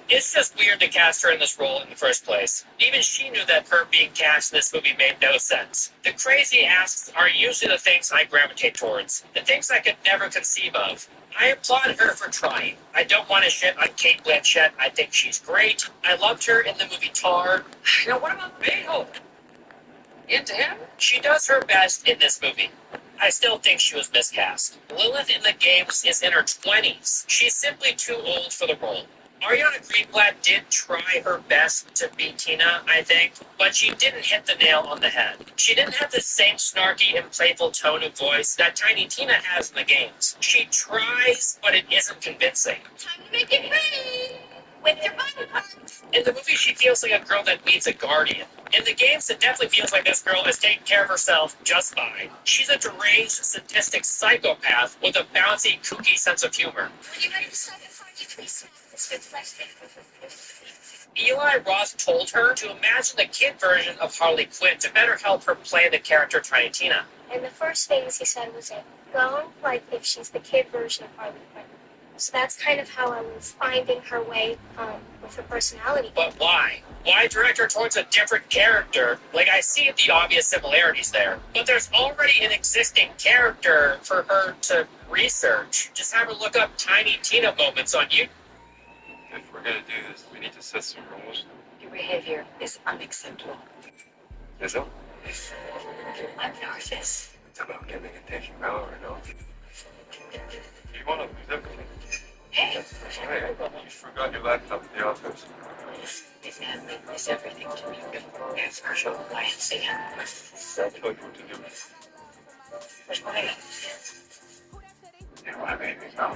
It's just weird to cast her in this role in the first place. Even she knew that her being cast in this movie made no sense. The crazy asks are usually the things I gravitate towards, the things I could never conceive of. I applaud her for trying. I don't want to shit on Kate Blanchett. I think she's great. I loved her in the movie Tar. Now, what about Beethoven? Into him? She does her best in this movie. I still think she was miscast. Lilith in the games is in her 20s. She's simply too old for the role. Ariana Greenblatt did try her best to be Tina, I think, but she didn't hit the nail on the head. She didn't have the same snarky and playful tone of voice that Tiny Tina has in the games. She tries, but it isn't convincing. Time to make it rain with your body parts. In the movie, she feels like a girl that needs a guardian. In the games, it definitely feels like this girl is taking care of herself just fine. She's a deranged, sadistic psychopath with a bouncy, kooky sense of humor. When you're ready to start the party, please smell this good flesh. Eli Roth told her to imagine the kid version of Harley Quinn to better help her play the character Tiny Tina. And the first things he said was go like if she's the kid version of Harley Quinn. So that's kind of how I was finding her way with her personality. But why? Why direct her towards a different character? Like, I see the obvious similarities there, but there's already an existing character for her to research. Just have her look up Tiny Tina moments on YouTube. If we're gonna do this, we need to set some rules. Your behavior is unacceptable. Is it? I'm an artist. It's about giving attention now or no? You wanna lose everything? Hey, Hey, you forgot your laptop at the office. my family is everything to me. It's crucial. I see him. I told you what to do. Which one? You know what I mean? No?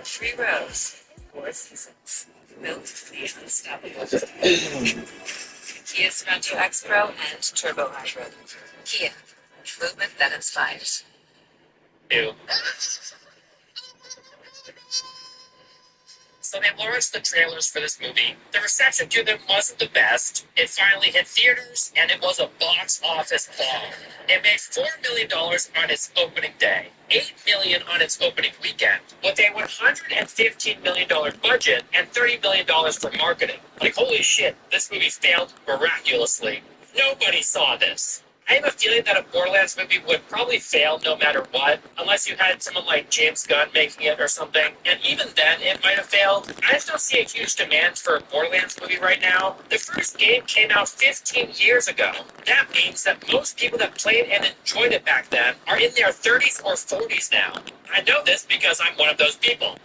3 rows, 4 seasons. Built to be unstoppable. Kia Sorento X Pro and Turbo Hybrid. Kia, movement that inspires. Ew. So they launched the trailers for this movie. The reception to them wasn't the best. It finally hit theaters, and it was a box office bomb. It made $4 million on its opening day, $8 million on its opening weekend, with a $115 million budget and $30 million for marketing. Like, holy shit, this movie failed miraculously. Nobody saw this. I have a feeling that a Borderlands movie would probably fail no matter what, unless you had someone like James Gunn making it or something, and even then it might have failed. I just don't see a huge demand for a Borderlands movie right now. The first game came out 15 years ago. That means that most people that played and enjoyed it back then are in their 30s or 40s now. I know this because I'm one of those people.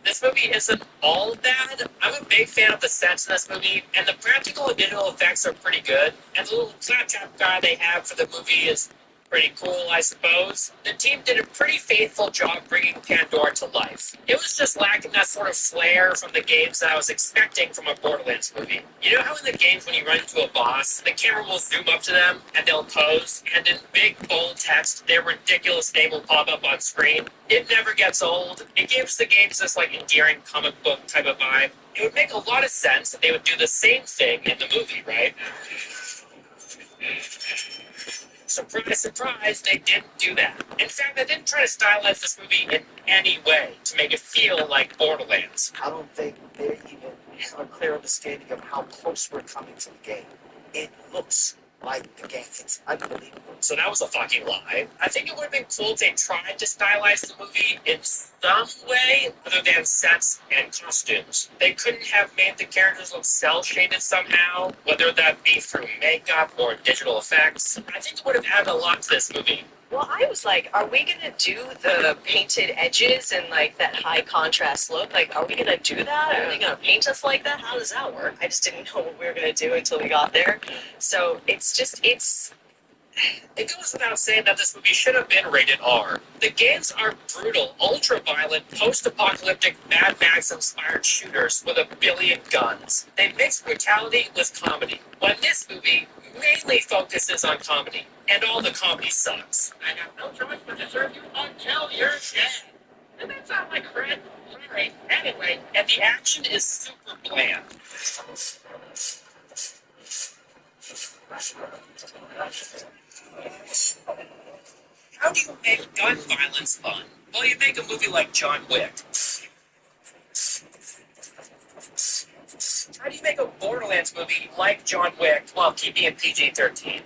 This movie isn't all that. I'm a big fan of the sets in this movie, and the practical and digital effects are pretty good. And the little claptrap guy they have for the movie is pretty cool, I suppose. The team did a pretty faithful job bringing Pandora to life. It was just lacking that sort of flair from the games that I was expecting from a Borderlands movie. You know how in the games when you run into a boss, the camera will zoom up to them and they'll pose, and in big bold text, their ridiculous name will pop up on screen? It never gets old. It gives the games this like endearing comic book type of vibe. It would make a lot of sense that they would do the same thing in the movie, right? Surprise, surprise, they didn't do that. In fact, they didn't try to stylize this movie in any way to make it feel like Borderlands. I don't think they even have a clear understanding of how close we're coming to the game. It looks like the game. It's unbelievable. So that was a fucking lie. I think it would have been cool if they tried to stylize the movie in some way other than sets and costumes. They couldn't have made the characters look cel-shaded somehow, whether that be through makeup or digital effects. I think it would have added a lot to this movie. Well, I was like, are we gonna do the painted edges and like that high contrast look? Like, are we gonna do that? Are they gonna paint us like that? How does that work? I just didn't know what we were gonna do until we got there. So It goes without saying that this movie should have been rated R. The games are brutal, ultra-violent, post-apocalyptic, Mad Max-inspired shooters with a billion guns. They mix brutality with comedy, when this movie mainly focuses on comedy, and all the comedy sucks. I have no choice but to serve you until you're dead. And that sounds like Fred. Sorry. Anyway, And the action is super bland. How do you make gun violence fun? Well, you make a movie like John Wick. How do you make a Borderlands movie like John Wick while keeping it PG-13?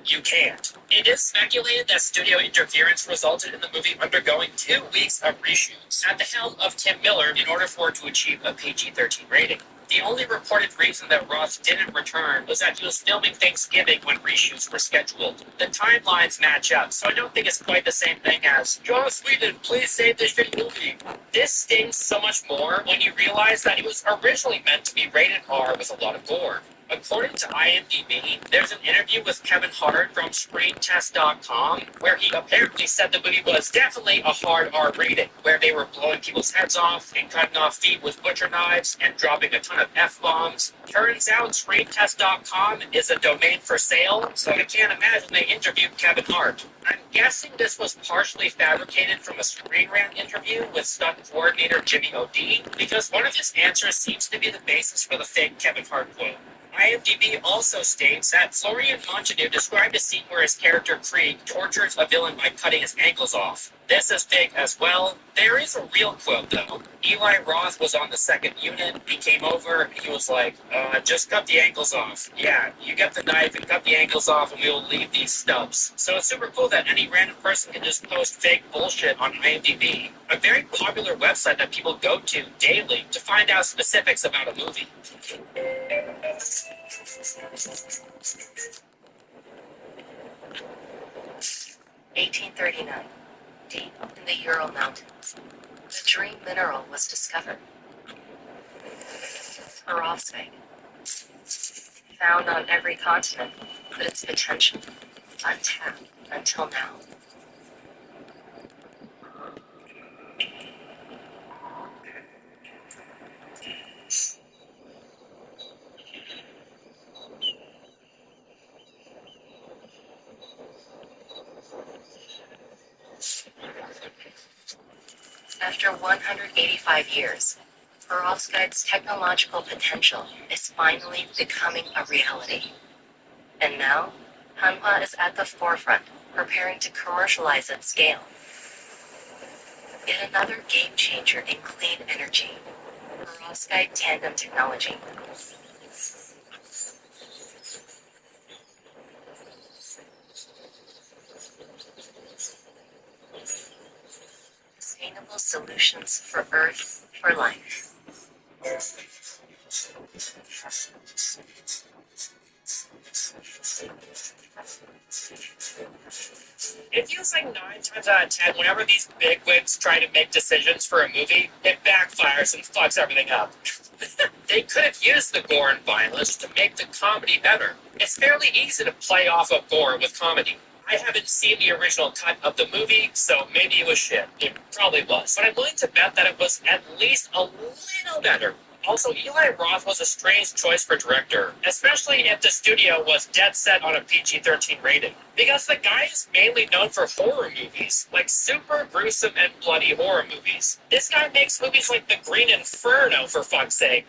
You can't. It is speculated that studio interference resulted in the movie undergoing 2 weeks of reshoots at the helm of Tim Miller in order for it to achieve a PG-13 rating. The only reported reason that Roth didn't return was that he was filming Thanksgiving when reshoots were scheduled. The timelines match up, so I don't think it's quite the same thing as, Joss Whedon, please save this shitty movie. This stings so much more when you realize that it was originally meant to be rated R with a lot of gore. According to IMDb, there's an interview with Kevin Hart from ScreenTest.com where he apparently said the movie was definitely a hard R rating, where they were blowing people's heads off and cutting off feet with butcher knives and dropping a ton of F-bombs. Turns out ScreenTest.com is a domain for sale, so I can't imagine they interviewed Kevin Hart. I'm guessing this was partially fabricated from a Screen Rant interview with stunt coordinator Jimmy O'D, because one of his answers seems to be the basis for the fake Kevin Hart quote. IMDb also states that Florian Montagu described a scene where his character Krieg tortures a villain by cutting his ankles off. This is fake as well. There is a real quote though. Eli Roth was on the second unit. He came over. He was like, just cut the ankles off. Yeah, you get the knife and cut the ankles off and we will leave these stubs. So it's super cool that any random person can just post fake bullshit on IMDb, a very popular website that people go to daily to find out specifics about a movie. 1839, deep in the Ural Mountains, the dream mineral was discovered. Perovskite. Found on every continent, but its potential untapped until now. After 185 years, perovskite's technological potential is finally becoming a reality. And now, Hanwha is at the forefront, preparing to commercialize at scale. Yet another game changer in clean energy, perovskite tandem technology. Sustainable solutions for Earth, for life. It feels like 9 times out of 10, whenever these bigwigs try to make decisions for a movie, it backfires and fucks everything up. They could have used the gore and violence to make the comedy better. It's fairly easy to play off of gore with comedy. I haven't seen the original cut of the movie, so maybe it was shit. It probably was. But I'm willing to bet that it was at least a little better. Also, Eli Roth was a strange choice for director, especially if the studio was dead set on a PG-13 rating. Because the guy is mainly known for horror movies, like super gruesome and bloody horror movies. This guy makes movies like The Green Inferno, for fuck's sake.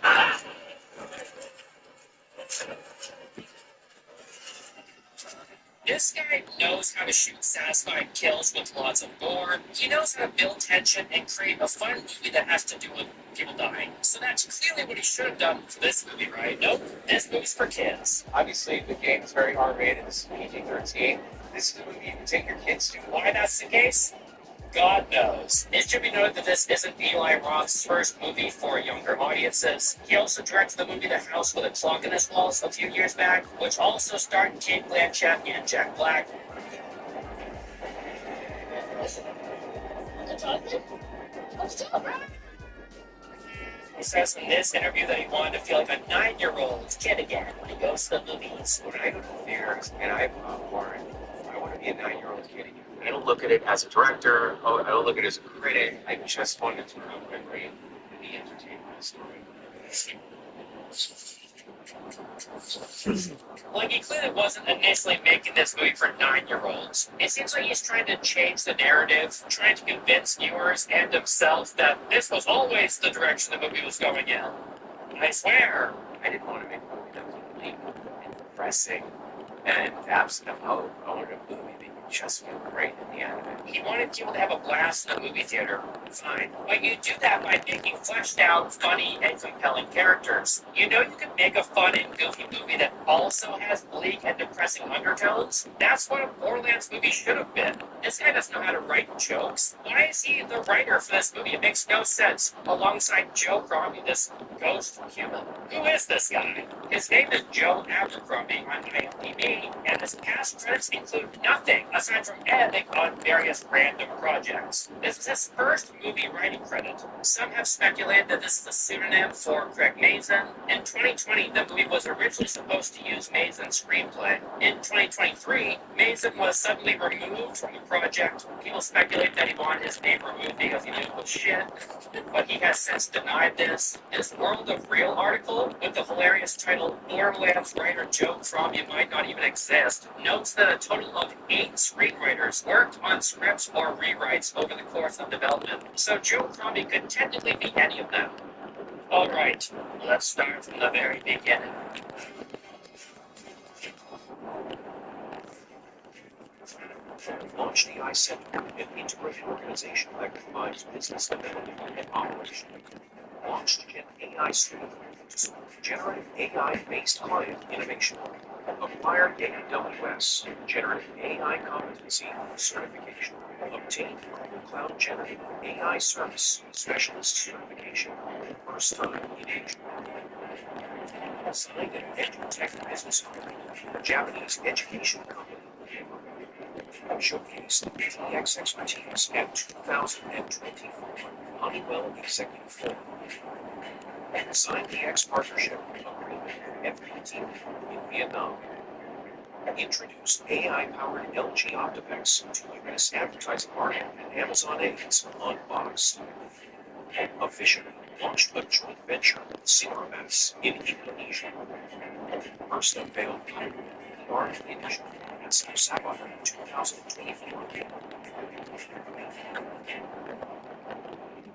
This guy knows how to shoot satisfying kills with lots of gore. He knows how to build tension and create a fun movie that has to do with people dying. So that's clearly what he should have done for this movie, right? Nope, this movie's for kids. Obviously, the game is very R-rated. This is PG-13. This is a movie you can take your kids to. Why that's the case? God knows. It should be noted that this isn't Eli Roth's first movie for younger audiences. He also directed the movie The House with a Clock in Its Walls a few years back, which also starred Kate Blanchett and Jack Black. He says in this interview that he wanted to feel like a 9-year-old kid again when he goes to the movies. When I go to the theaters and I have popcorn, I want to be a 9-year-old kid again. I don't look at it as a director. I don't look at it as a critic. I just want it to have memory and be entertained by the story. Like, he clearly wasn't initially making this movie for 9-year-olds. It seems like he's trying to change the narrative, trying to convince viewers and himself that this was always the direction the movie was going in. I swear, I didn't want to make a movie that was bleak and depressing And absent of hope, owner a movie that you just feel great in the end of it. He wanted people to have a blast in the movie theater. Fine. But you do that by making fleshed out, funny, and compelling characters. You know you can make a fun and goofy movie that also has bleak and depressing undertones? That's what a Borderlands movie should have been. This guy doesn't know how to write jokes. Why is he the writer for this movie? It makes no sense. Alongside Joe Crombie, this ghost human. Who is this guy? His name is Joe Abercrombie on IMDb, and his past credits include nothing aside from editing on various random projects. This is his first movie writing credit. Some have speculated that this is a pseudonym for Craig Mazin. In 2020, the movie was originally supposed to use Mazin's screenplay. In 2023, Mazin was suddenly removed from the project. People speculate that he wanted his name removed because he knew it was shit, but he has since denied this. This World of Real article, with the hilarious title Borderlands writer Joe Crombie might not even exist, notes that a total of 8 screenwriters worked on scripts or rewrites over the course of development, so Joe Crombie could technically be any of them. Alright, let's start from the very beginning. Launch the I-7, an integrated organization that combines business development and operation. Launched an AI suite to support generative AI-based client innovation. Acquired AWS, generative AI competency certification. Obtained Google Cloud Generative AI Service Specialist certification. First time in Asia. Signed an EduTech business agreement with a Japanese education company. Showcased DX expertise at 2024 Honeywell Executive Forum. And signed the X Partnership Agreement with FPT in Vietnam. Introduced AI-powered LG Optivex to U.S. advertising market and Amazon Ads Unboxed. Officially launched a joint venture with Synchromax in Indonesia. First unveiled PR initiative at Sabah 2024.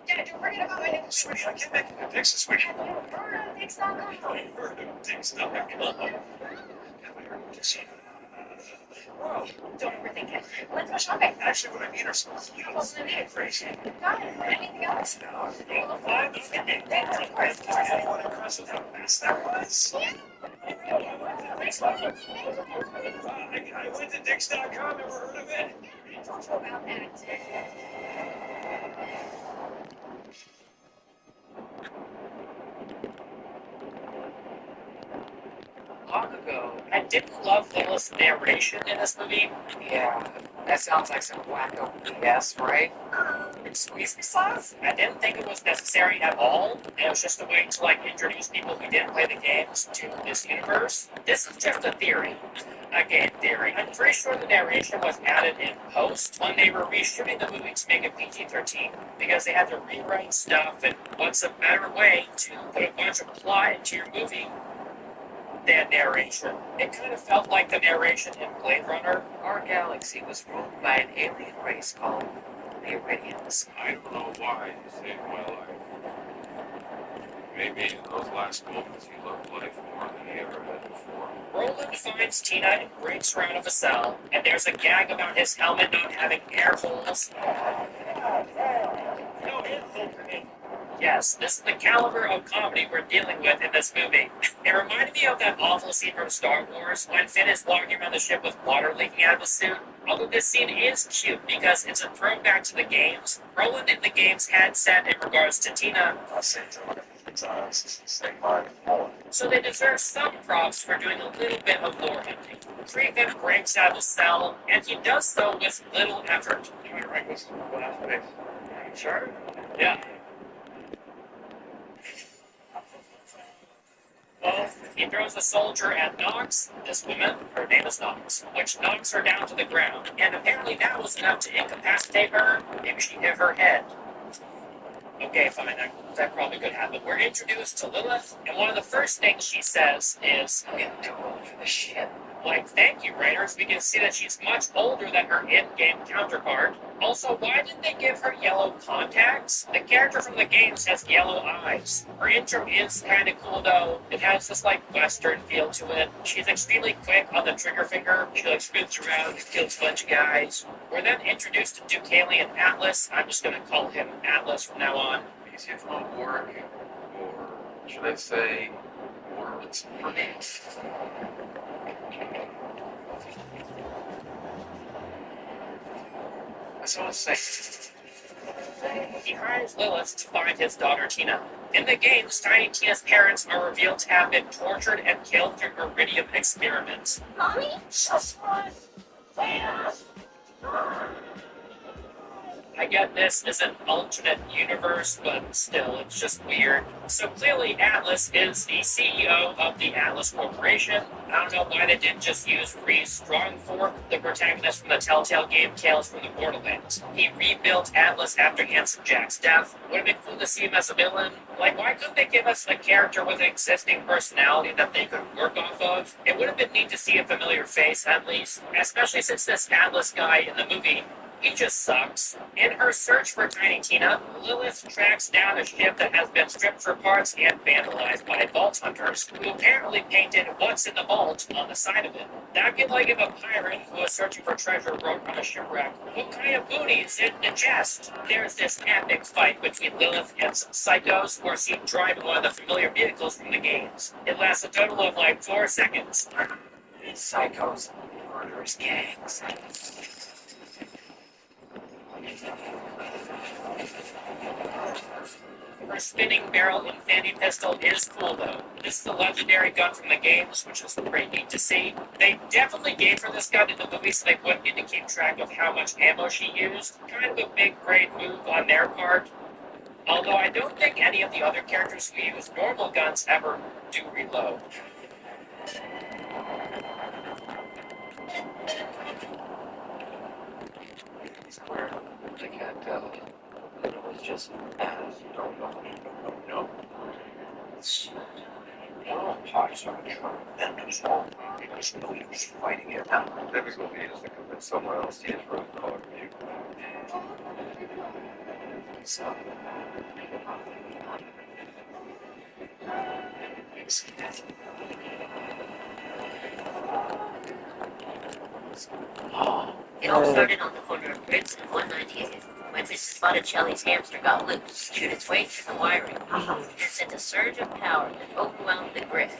Dad, you're worried about my new Sweetie, I can't make it to Texas, sweetie. Have you heard of Dix.com? I've heard of Dix.com. Have I heard of Dix? Whoa, Don't overthink it. Let's go shopping. actually, what I need are some clothes. What's the name? Crazy. Got it. Anything else? No, thanks, of course. Anyone impressive how fast that was? I went to Dix.com, never heard of it. Talk about that. Long ago, I didn't love Lilith's narration in this movie. Yeah, that sounds like some wacko BS, right? Excuse me, Slav? I didn't think it was necessary at all. It was just a way to, introduce people who didn't play the games to this universe. This is just a theory. A game theory. I'm pretty sure the narration was added in post when they were reshooting the movie to make it PG-13, because they had to rewrite stuff, and what's a better way to put a bunch of plot into your movie than narration? It kind of felt like the narration in Blade Runner. Our galaxy was ruled by an alien race called the Iridians. I don't know why you saved my life. Maybe in those last moments you loved life more than he ever had before. Roland finds Tina and breaks her out of a cell, and there's a gag about his helmet not having air holes. No info for me. Yes, this is the caliber of comedy we're dealing with in this movie. It reminded me of that awful scene from Star Wars when Finn is walking around the ship with water leaking out of his suit. Although this scene is cute because it's a throwback to the games, Roland in the games had said in regards to Tina, so they deserve some props for doing a little bit of lore hunting. Creepin breaks out of the cell, and he does so with little effort. Am I right? This is what happened. Sure? Yeah. Well, he throws a soldier at Nox, this woman, her name is Nox, which knocks her down to the ground, and apparently that was enough to incapacitate her. Maybe she hit her head. Okay, fine, that probably could happen. We're introduced to Lilith, and one of the first things she says is, I'm getting too old for this shit. thank you, writers. We can see that she's much older than her in-game counterpart. Also, why didn't they give her yellow contacts? The character from the games has yellow eyes. Her intro is kind of cool though. It has this like western feel to it. She's extremely quick on the trigger finger. She like spins around and kills a bunch of guys. We're then introduced to Duke Haley and Atlas. I'm just gonna call him Atlas from now on. Is he from work, or should I say, words? That's what I was saying. He hires Lilith to find his daughter Tina. In the games, Tiny Tina's parents are revealed to have been tortured and killed through iridium experiments. Mommy? I get this is an alternate universe, but still, it's just weird. So clearly, Atlas is the CEO of the Atlas Corporation. I don't know why they didn't just use Reese Strongforth, the protagonist from the Telltale game Tales from the Borderlands. He rebuilt Atlas after Handsome Jack's death. Would have been cool to see him as a villain. Like, why couldn't they give us a character with an existing personality that they could work off of? It would have been neat to see a familiar face, at least. Especially since this Atlas guy in the movie, he just sucks. In her search for Tiny Tina, Lilith tracks down a ship that has been stripped for parts and vandalized by vault hunters, who apparently painted "What's in the vault" on the side of it. That'd be like if a pirate who was searching for treasure wrote on a shipwreck, "What kind of booty is in the chest?" There's this epic fight between Lilith and some psychos who are seen driving one of the familiar vehicles from the games. It lasts a total of like 4 seconds. These psychos, murderous gangs. Her spinning barrel infinity pistol is cool though. This is a legendary gun from the games, which is pretty neat to see. They definitely gave her this gun in the movie so they wouldn't need to keep track of how much ammo she used. Kind of a big brave move on their part. Although I don't think any of the other characters who use normal guns ever do reload. It's weird. I can't tell. It was just as no. It's one of the parts of a tremendous war. There's no use fighting it now. Difficulty is to convince someone else he is really caught you. So, It all started on the corner of Prince and 198 when Mrs. Botticelli's hamster got loose, chewed its way through the wiring, and sent a surge of power that overwhelmed the grid,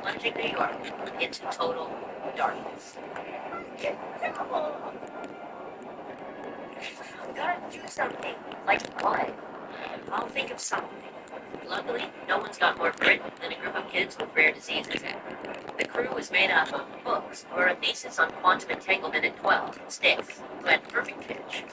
plunging New York into total darkness. We gotta do something. Like what? I'll think of something. Luckily, no one's got more grit than a group of kids with rare diseases. The crew was made up of books who wrote thesis on quantum entanglement at 12, Sticks, who had perfect pitch,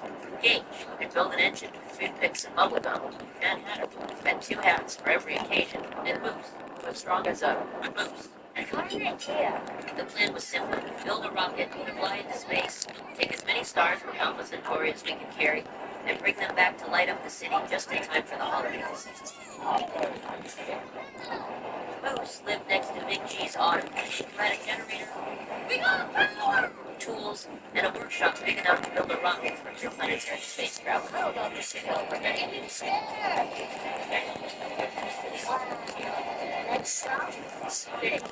Gage, who could build an engine with toothpicks and bubblegum, and Hatter, who had 2 hats for every occasion, and Moose, who was strong as a moose. I got an idea. The plan was simple. Build a rocket, fly into space, take as many stars from Alpha Centauri as we can carry, and bring them back to light up the city just in time for the holidays. Moose lived next to Big G's auto, who had a generator, we got power! Tools, and a workshop big enough to build a rocket for interplanetary space travel. How about this hill? We're getting scared! Next stop, space.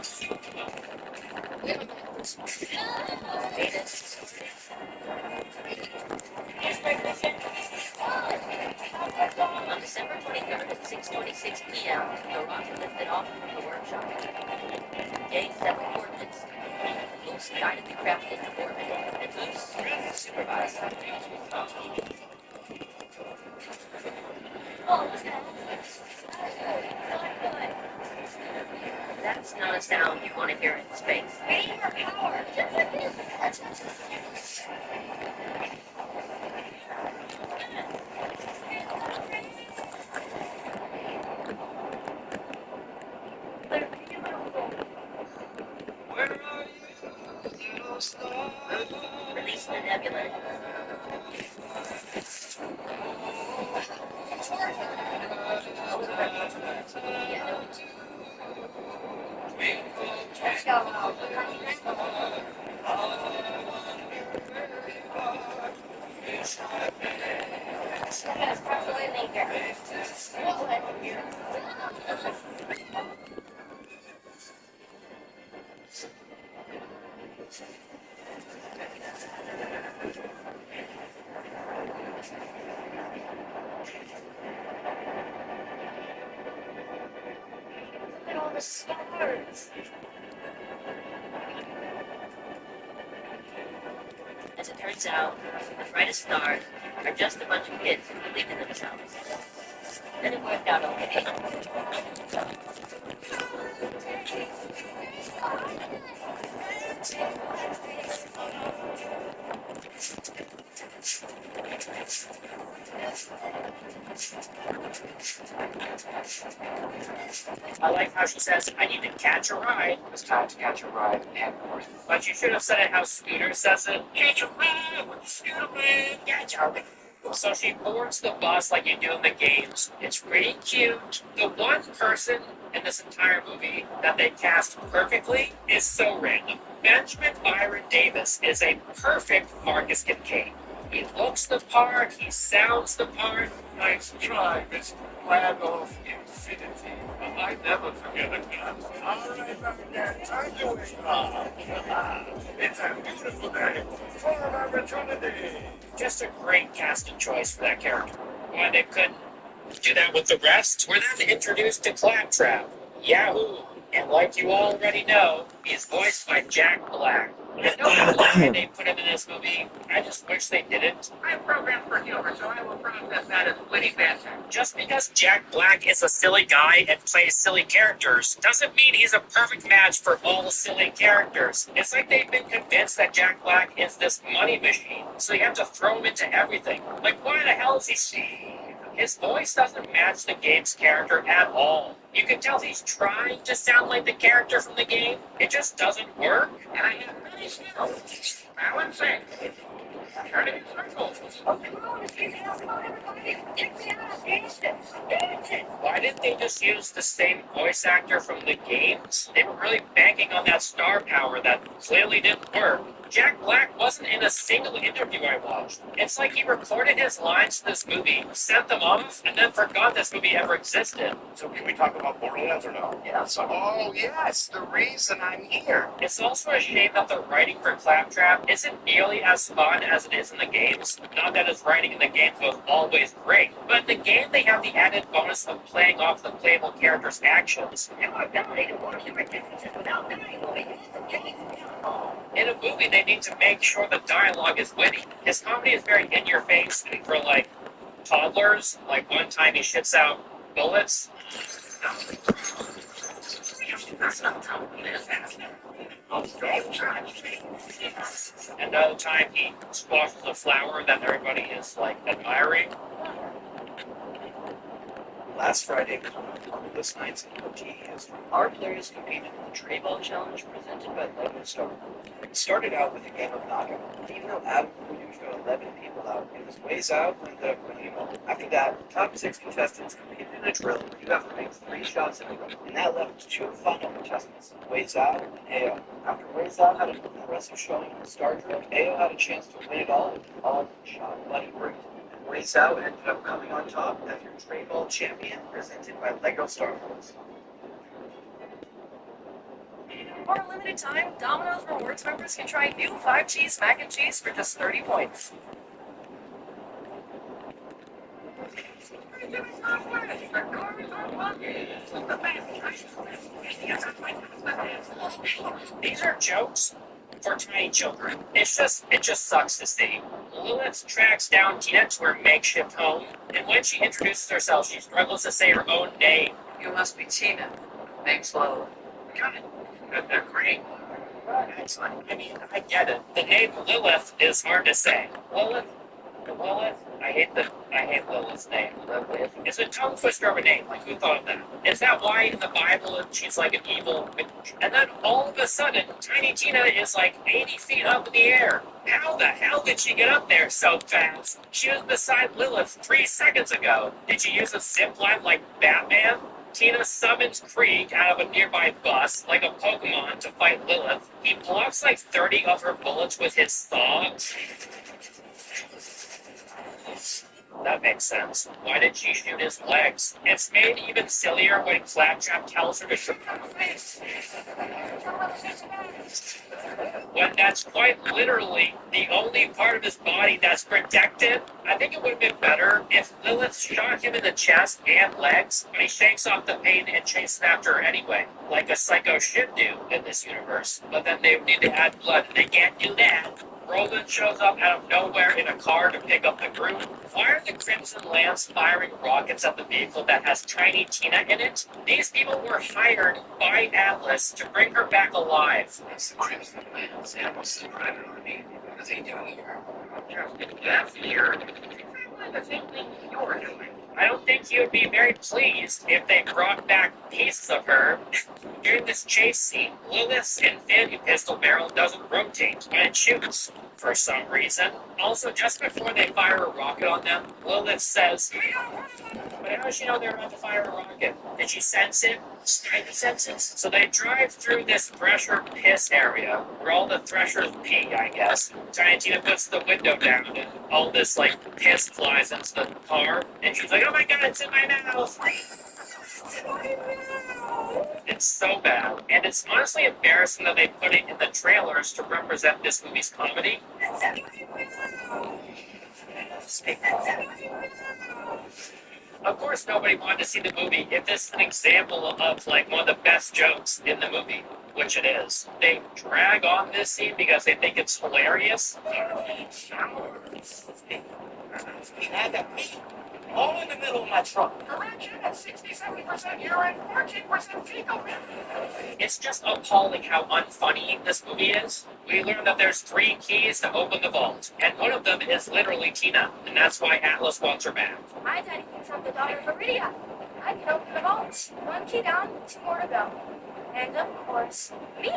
On December 23rd at 6:26 p.m., the rocket lifted off from the workshop. Gage set the coordinates. Moose guided the craft into orbit, and Moose supervised. Oh, what's that? That's not a sound you want to hear in space. We need more power. Release the nebula. Let's go. the stars. As it turns out, the brightest stars are just a bunch of kids who believe in themselves. Then it worked out okay. I like how she says, I need to catch a ride. It's time to catch a ride and north. But you should have said it how Scooter says it. Catch a ride with the Scooter Man. Catch a ride. So she boards the bus like you do in the games. It's pretty cute. The one person in this entire movie that they cast perfectly is so random. Benjamin Byron Davis is a perfect Marcus Kincaid. He looks the part, he sounds the part. Nice try, Mr. Randolph Infinity. I never forget a gun. All right, Baghdad, time to wake up. It's a beautiful day for our opportunity. Just a great casting choice for that character. Why they couldn't do that with the rest? We're then introduced to Claptrap, Yahoo! And like you already know, he's voiced by Jack Black. I don't know why they put him in this movie. I just wish they didn't. I'm programmed for humor, so I will process that as witty banter. Just because Jack Black is a silly guy and plays silly characters doesn't mean he's a perfect match for all the silly characters. It's like they've been convinced that Jack Black is this money machine, so you have to throw him into everything. Like, why the hell is he Steve? His voice doesn't match the game's character at all. You can tell he's trying to sound like the character from the game. It just doesn't work. And I have many skills. Balancing. Turning in circles. Oh, come on, it's easy enough. Come on, everybody. Take me out. Dance it. Dance it. Why didn't they just use the same voice actor from the games? They were really banking on that star power that clearly didn't work. Jack Black wasn't in a single interview I watched. It's like he recorded his lines to this movie, sent them off, and then forgot this movie ever existed. So can we talk about Borderlands or no? Yeah, so, oh, yes, the reason I'm here. It's also a shame that the writing for Claptrap isn't nearly as fun as it is in the games. Not that his writing in the games was always great, but in the game they have the added bonus of playing off the playable character's actions. In a movie, they need to make sure the dialogue is witty. His comedy is very in-your-face, and for, like, toddlers, like one time he shits out bullets. Another time he squashes a flower that everybody is, like, admiring. Last Friday, Columbus Nights in OTEs, our players competed in the Tray Ball Challenge presented by Lego Star. It started out with a game of knockout. Even though Adam Williams got 11 people out, it was ways out when the winning moment. After that, the top 6 contestants competed in a drill where you have to make 3 shots in a row. And that left 2 final contestants, Ways Out and AO. After Ways Out had an impressive showing in the Star Drill, AO had a chance to win it all with an all-shot Buddy Breed. Ways Out ended up coming on top as your Tray Ball champion, presented by Lego Star Wars. For a limited time, Domino's Rewards members can try new 5-cheese mac and cheese for just 30 points. These are jokes for tiny children. It just sucks to see. Lilith tracks down Tina to her makeshift home, and when she introduces herself, she struggles to say her own name. You must be Tina. Thanks, Lo. Got it. They're great. Excellent. I mean, I get it. The name Lilith is hard to say. Lilith? I hate Lilith's name. Lilith? It's a tongue twister of a name. Like, who thought of that? Is that why in the Bible she's like an evil witch? And then all of a sudden, Tiny Tina is like 80 feet up in the air. How the hell did she get up there so fast? She was beside Lilith 3 seconds ago. Did she use a zip line like Batman? Tina summons Krieg out of a nearby bus, like a Pokemon, to fight Lilith. He blocks like 30 of her bullets with his saw. That makes sense. Why did she shoot his legs? It's made even sillier when Claptrap tells her to shoot her face. When that's quite literally the only part of his body that's protected. I think it would have been better if Lilith shot him in the chest and legs, but he shakes off the pain and chases after her anyway, like a psycho should do in this universe. But then they would need to add blood, and they can't do that. Roland shows up out of nowhere in a car to pick up the group. Why are the Crimson Lance firing rockets at the vehicle that has Tiny Tina in it? These people were hired by Atlas to bring her back alive. It's the Crimson Lance. Atlas is private army. What are they doing here? That's here. The same thing you're doing. I don't think he would be very pleased if they brought back pieces of her. During this chase scene, Lilith's infinity pistol barrel doesn't rotate when it shoots, for some reason. Also, just before they fire a rocket on them, Lilith says, but how does she know they're about to fire a rocket? Did she sense it? Spidey senses? So they drive through this Thresher piss area, where all the Threshers pee, I guess. Tiny Tina puts the window down, and all this, piss flies into the car, and she's like, oh my god, it's in my mouth! It's so bad, and it's honestly embarrassing that they put it in the trailers to represent this movie's comedy. Of course, nobody wanted to see the movie if this is an example of one of the best jokes in the movie, which it is. They drag on this scene because they think it's hilarious. We had that meat all in the middle of my truck. Correction at 60-70% urine, 14% fecal matter. It's just appalling how unfunny this movie is. We learn that there's 3 keys to open the vault, and one of them is literally Tina, and that's why Atlas wants her back. My daddy thinks I'm the daughter of Iridia. I can open the vaults. 1 key down, 2 more to go. And of course, me.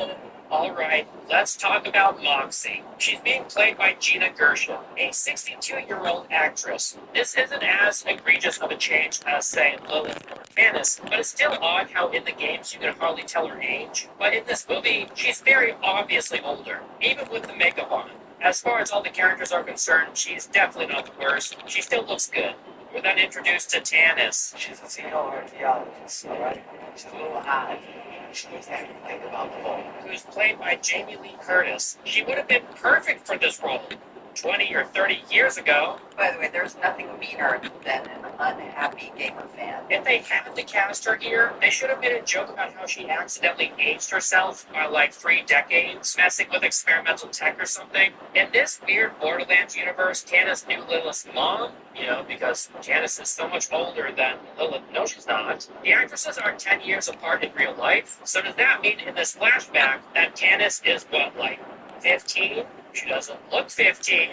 Alright, let's talk about Moxie. She's being played by Gina Gershon, a 62-year-old actress. This isn't as egregious of a change as, say, Lilith or Candace, but it's still odd how in the games you can hardly tell her age. But in this movie, she's very obviously older, even with the makeup on. As far as all the characters are concerned, she's definitely not the worst. She still looks good. We're then introduced to Tanis. She's a xenoarchaeologist, alright? She's a little odd. She knows everything about the vault. Who's played by Jamie Lee Curtis. She would have been perfect for this role 20 or 30 years ago. By the way, there's nothing meaner than an unhappy gamer fan. If they had to cast her here, they should have made a joke about how she accidentally aged herself by 3 decades, messing with experimental tech or something. In this weird Borderlands universe, Tanis knew Lilith's mom, because Tanis is so much older than Lilith. No, she's not. The actresses are 10 years apart in real life, so does that mean in this flashback that Tanis is 15? She doesn't look 15.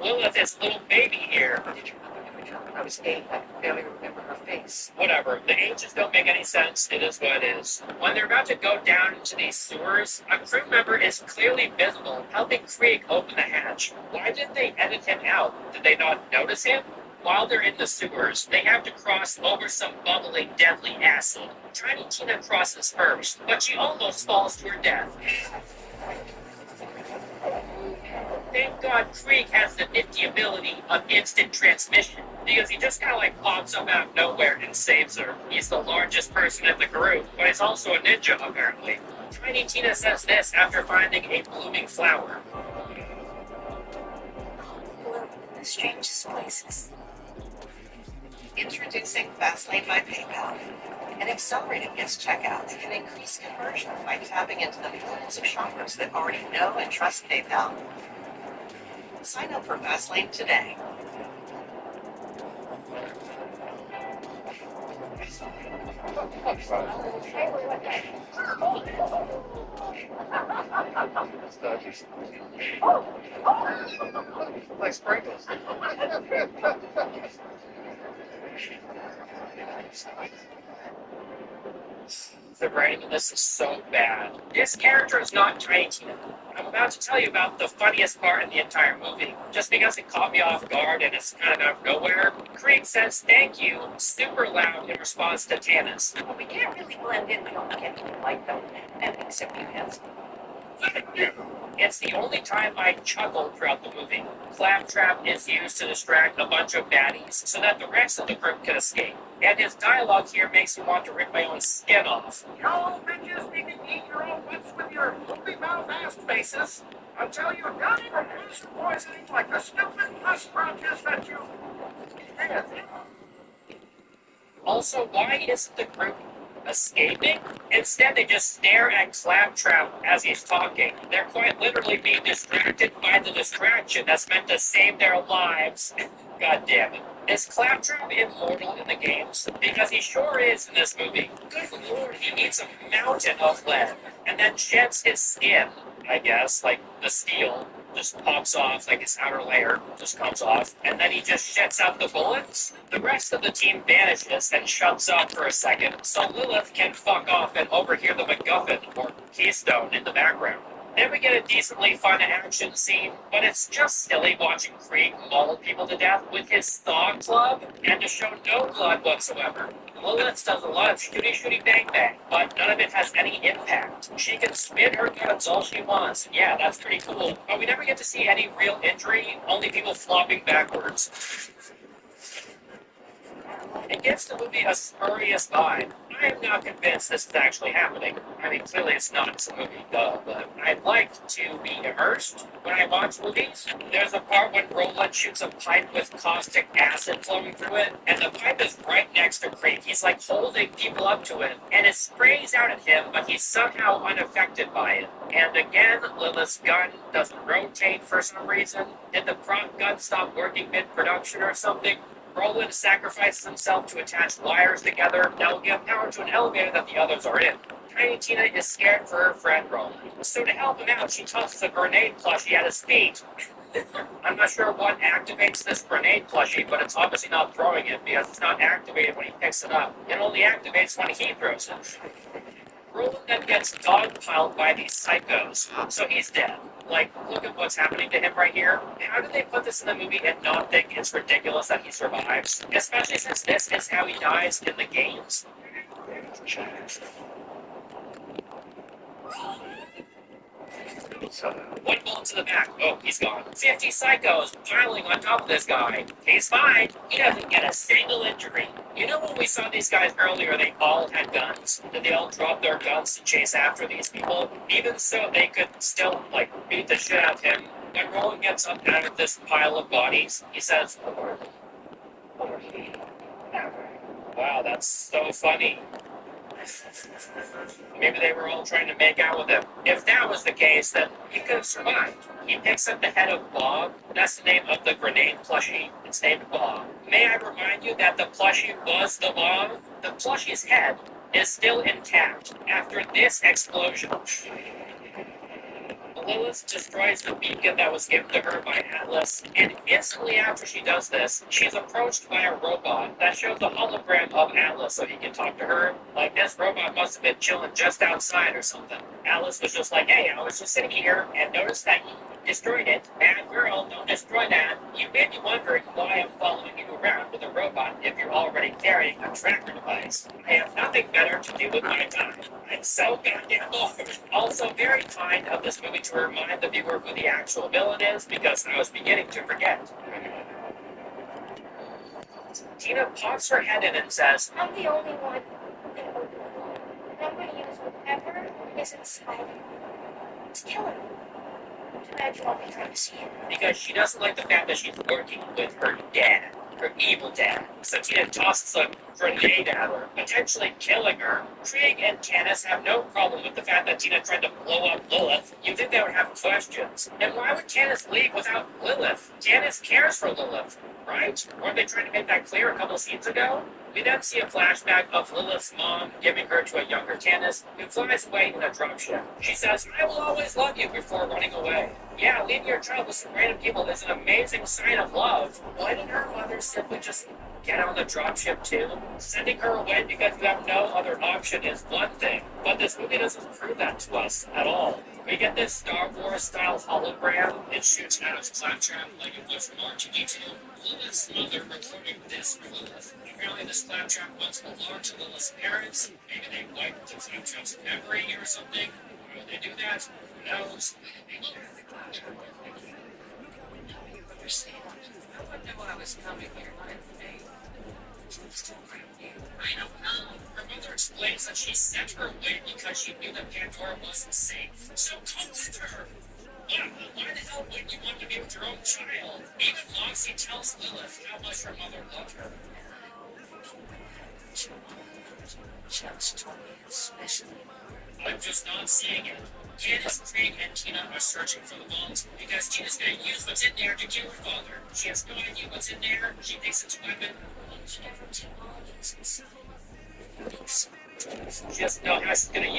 Lilith is a little baby here. Did you remember her? I was 8. I can barely remember her face. Whatever. The ages don't make any sense. It is what it is. When they're about to go down into these sewers, a crew member is clearly visible, helping Krieg open the hatch. Why didn't they edit him out? Did they not notice him? While they're in the sewers, they have to cross over some bubbling, deadly acid. Tiny Tina crosses first, but she almost falls to her death. Thank God Krieg has the nifty ability of instant transmission, because he just kind of pops up out of nowhere and saves her. He's the largest person in the group, but he's also a ninja, apparently. Tiny Tina says this after finding a blooming flower. Live in the strangest places. Introducing Fastlane by PayPal. An accelerated guest checkout that can increase conversion by tapping into the millions of shoppers that already know and trust PayPal. Sign up for Fastlane today. Like sprinkles. The writing in this is so bad. This character is not Tiny Tina. I'm about to tell you about the funniest part in the entire movie. Just because it caught me off guard and it's kind of out of nowhere, Krieg says thank you super loud in response to Tanis. Well, we can't really blend in. We don't get to like them, and except you have. Thank you. It's the only time I chuckled throughout the movie. Claptrap is used to distract a bunch of baddies so that the rest of the group can escape. And his dialogue here makes me want to rip my own skin off. Y'all bitches need to eat your own butts with your loopy mouth ass faces until you die from acid poisoning like the stupid pus sprouters that you had. Also, why isn't the group escaping? Instead, they just stare at Claptrap as he's talking. They're quite literally being distracted by the distraction that's meant to save their lives. God damn it. Is Claptrap immortal in the games? Because he sure is in this movie. Good lord, he eats a mountain of lead and then sheds his skin, I guess, like the steel just pops off, like his outer layer just comes off, and then he just sheds out the bullets. The rest of the team vanishes and shuts up for a second, so Lilith can fuck off and overhear the MacGuffin, or Keystone, in the background. Then we get a decently fun action scene, but it's just silly watching Krieg maul people to death with his saw club, and to show no blood whatsoever. Lilith does a lot of shooty bang bang, but none of it has any impact. She can spin her guns all she wants. Yeah, that's pretty cool. But we never get to see any real injury, only people flopping backwards. It gives the movie a spurious vibe. I am not convinced this is actually happening. I mean, clearly it's not. It's a movie, duh. But I'd like to be immersed when I watch movies. There's a part when Roland shoots a pipe with caustic acid flowing through it, and the pipe is right next to Creek. He's like holding people up to it, and it sprays out at him, but he's somehow unaffected by it. And again, Lilith's gun doesn't rotate for some reason. Did the prop gun stop working mid-production or something? Roland sacrifices himself to attach wires together that will give power to an elevator that the others are in. Tiny Tina is scared for her friend Roland, so to help him out, she tosses a grenade plushie at his feet. I'm not sure what activates this grenade plushie, but it's obviously not throwing it because it's not activated when he picks it up. It only activates when he throws it. Roland then gets dogpiled by these psychos, so he's dead. Like, look at what's happening to him right here. How did they put this in the movie and not think it's ridiculous that he survives? Especially since this is how he dies in the games. One bullet to the back. Oh, he's gone. 50 psychos piling on top of this guy. He's fine. He doesn't get a single injury. You know when we saw these guys earlier, they all had guns. Did they all drop their guns to chase after these people? Even so, they could still, like, beat the shit out of him. When Roland gets up out of this pile of bodies, he says, "Wow, that's so funny." Maybe they were all trying to make out with him. If that was the case, then he could have survived. He picks up the head of Bob. That's the name of the grenade plushie. It's named Bob. May I remind you that the plushie was the bomb? The plushie's head is still intact after this explosion. Lilith destroys the beacon that was given to her by Atlas, and instantly after she does this, she's approached by a robot that shows a hologram of Atlas so he can talk to her. Like, this robot must have been chilling just outside or something. Atlas was just like, "Hey, I was just sitting here and noticed that you destroyed it. Bad girl, don't destroy that. You may be wondering why I'm following you around with a robot if you're already carrying a tracker device. I have nothing better to do with my time. I'm so goddamn bored." Also, very kind of this movie to remind the viewer who the actual villain is, because I was beginning to forget. Tina pops her head in and says, I'm the only one who can open it, and I'm going to use whatever is inside to kill him. Too bad you won't be trying to see him. because she doesn't like the fact that she's working with her dad, her evil dad. So Tina tosses a grenade at her, potentially killing her. Krieg and Tannis have no problem with the fact that Tina tried to blow up Lilith. You'd think they would have questions. And why would Tannis leave without Lilith? Tannis cares for Lilith, right? Weren't they trying to make that clear a couple scenes ago? We then see a flashback of Lilith's mom giving her to a younger Tannis who flies away in a dropship. She says, "I will always love you," before running away. Yeah, leaving your child with some random people is an amazing sign of love. Why didn't her mother simply just get on the dropship too? Sending her away because you have no other option is one thing, but this movie doesn't prove that to us at all. We get this Star Wars-style hologram. It shoots out of Claptrap like it was from R2-D2. Lilith's mother recording this for Lilith. Apparently this Claptrap once belonged to Lilith's parents. Maybe they wiped the Claptrap's memory or something. Will they do that? Who knows? No one knew I was coming here, did they? I don't know. Her mother explains that she sent her away because she knew that Pandora wasn't safe. So come with her. Yeah, but why the hell wouldn't you want to be with your own child? Even Loxie tells Lilith how much her mother loved her. Just told me especially. I'm just not seeing it. Candace, Craig, and Tina are searching for the vault because Tina's going to use what's in there to kill her father. She has no idea what's in there. She thinks it's a weapon. She never technologies. She doesn't know how she's going to use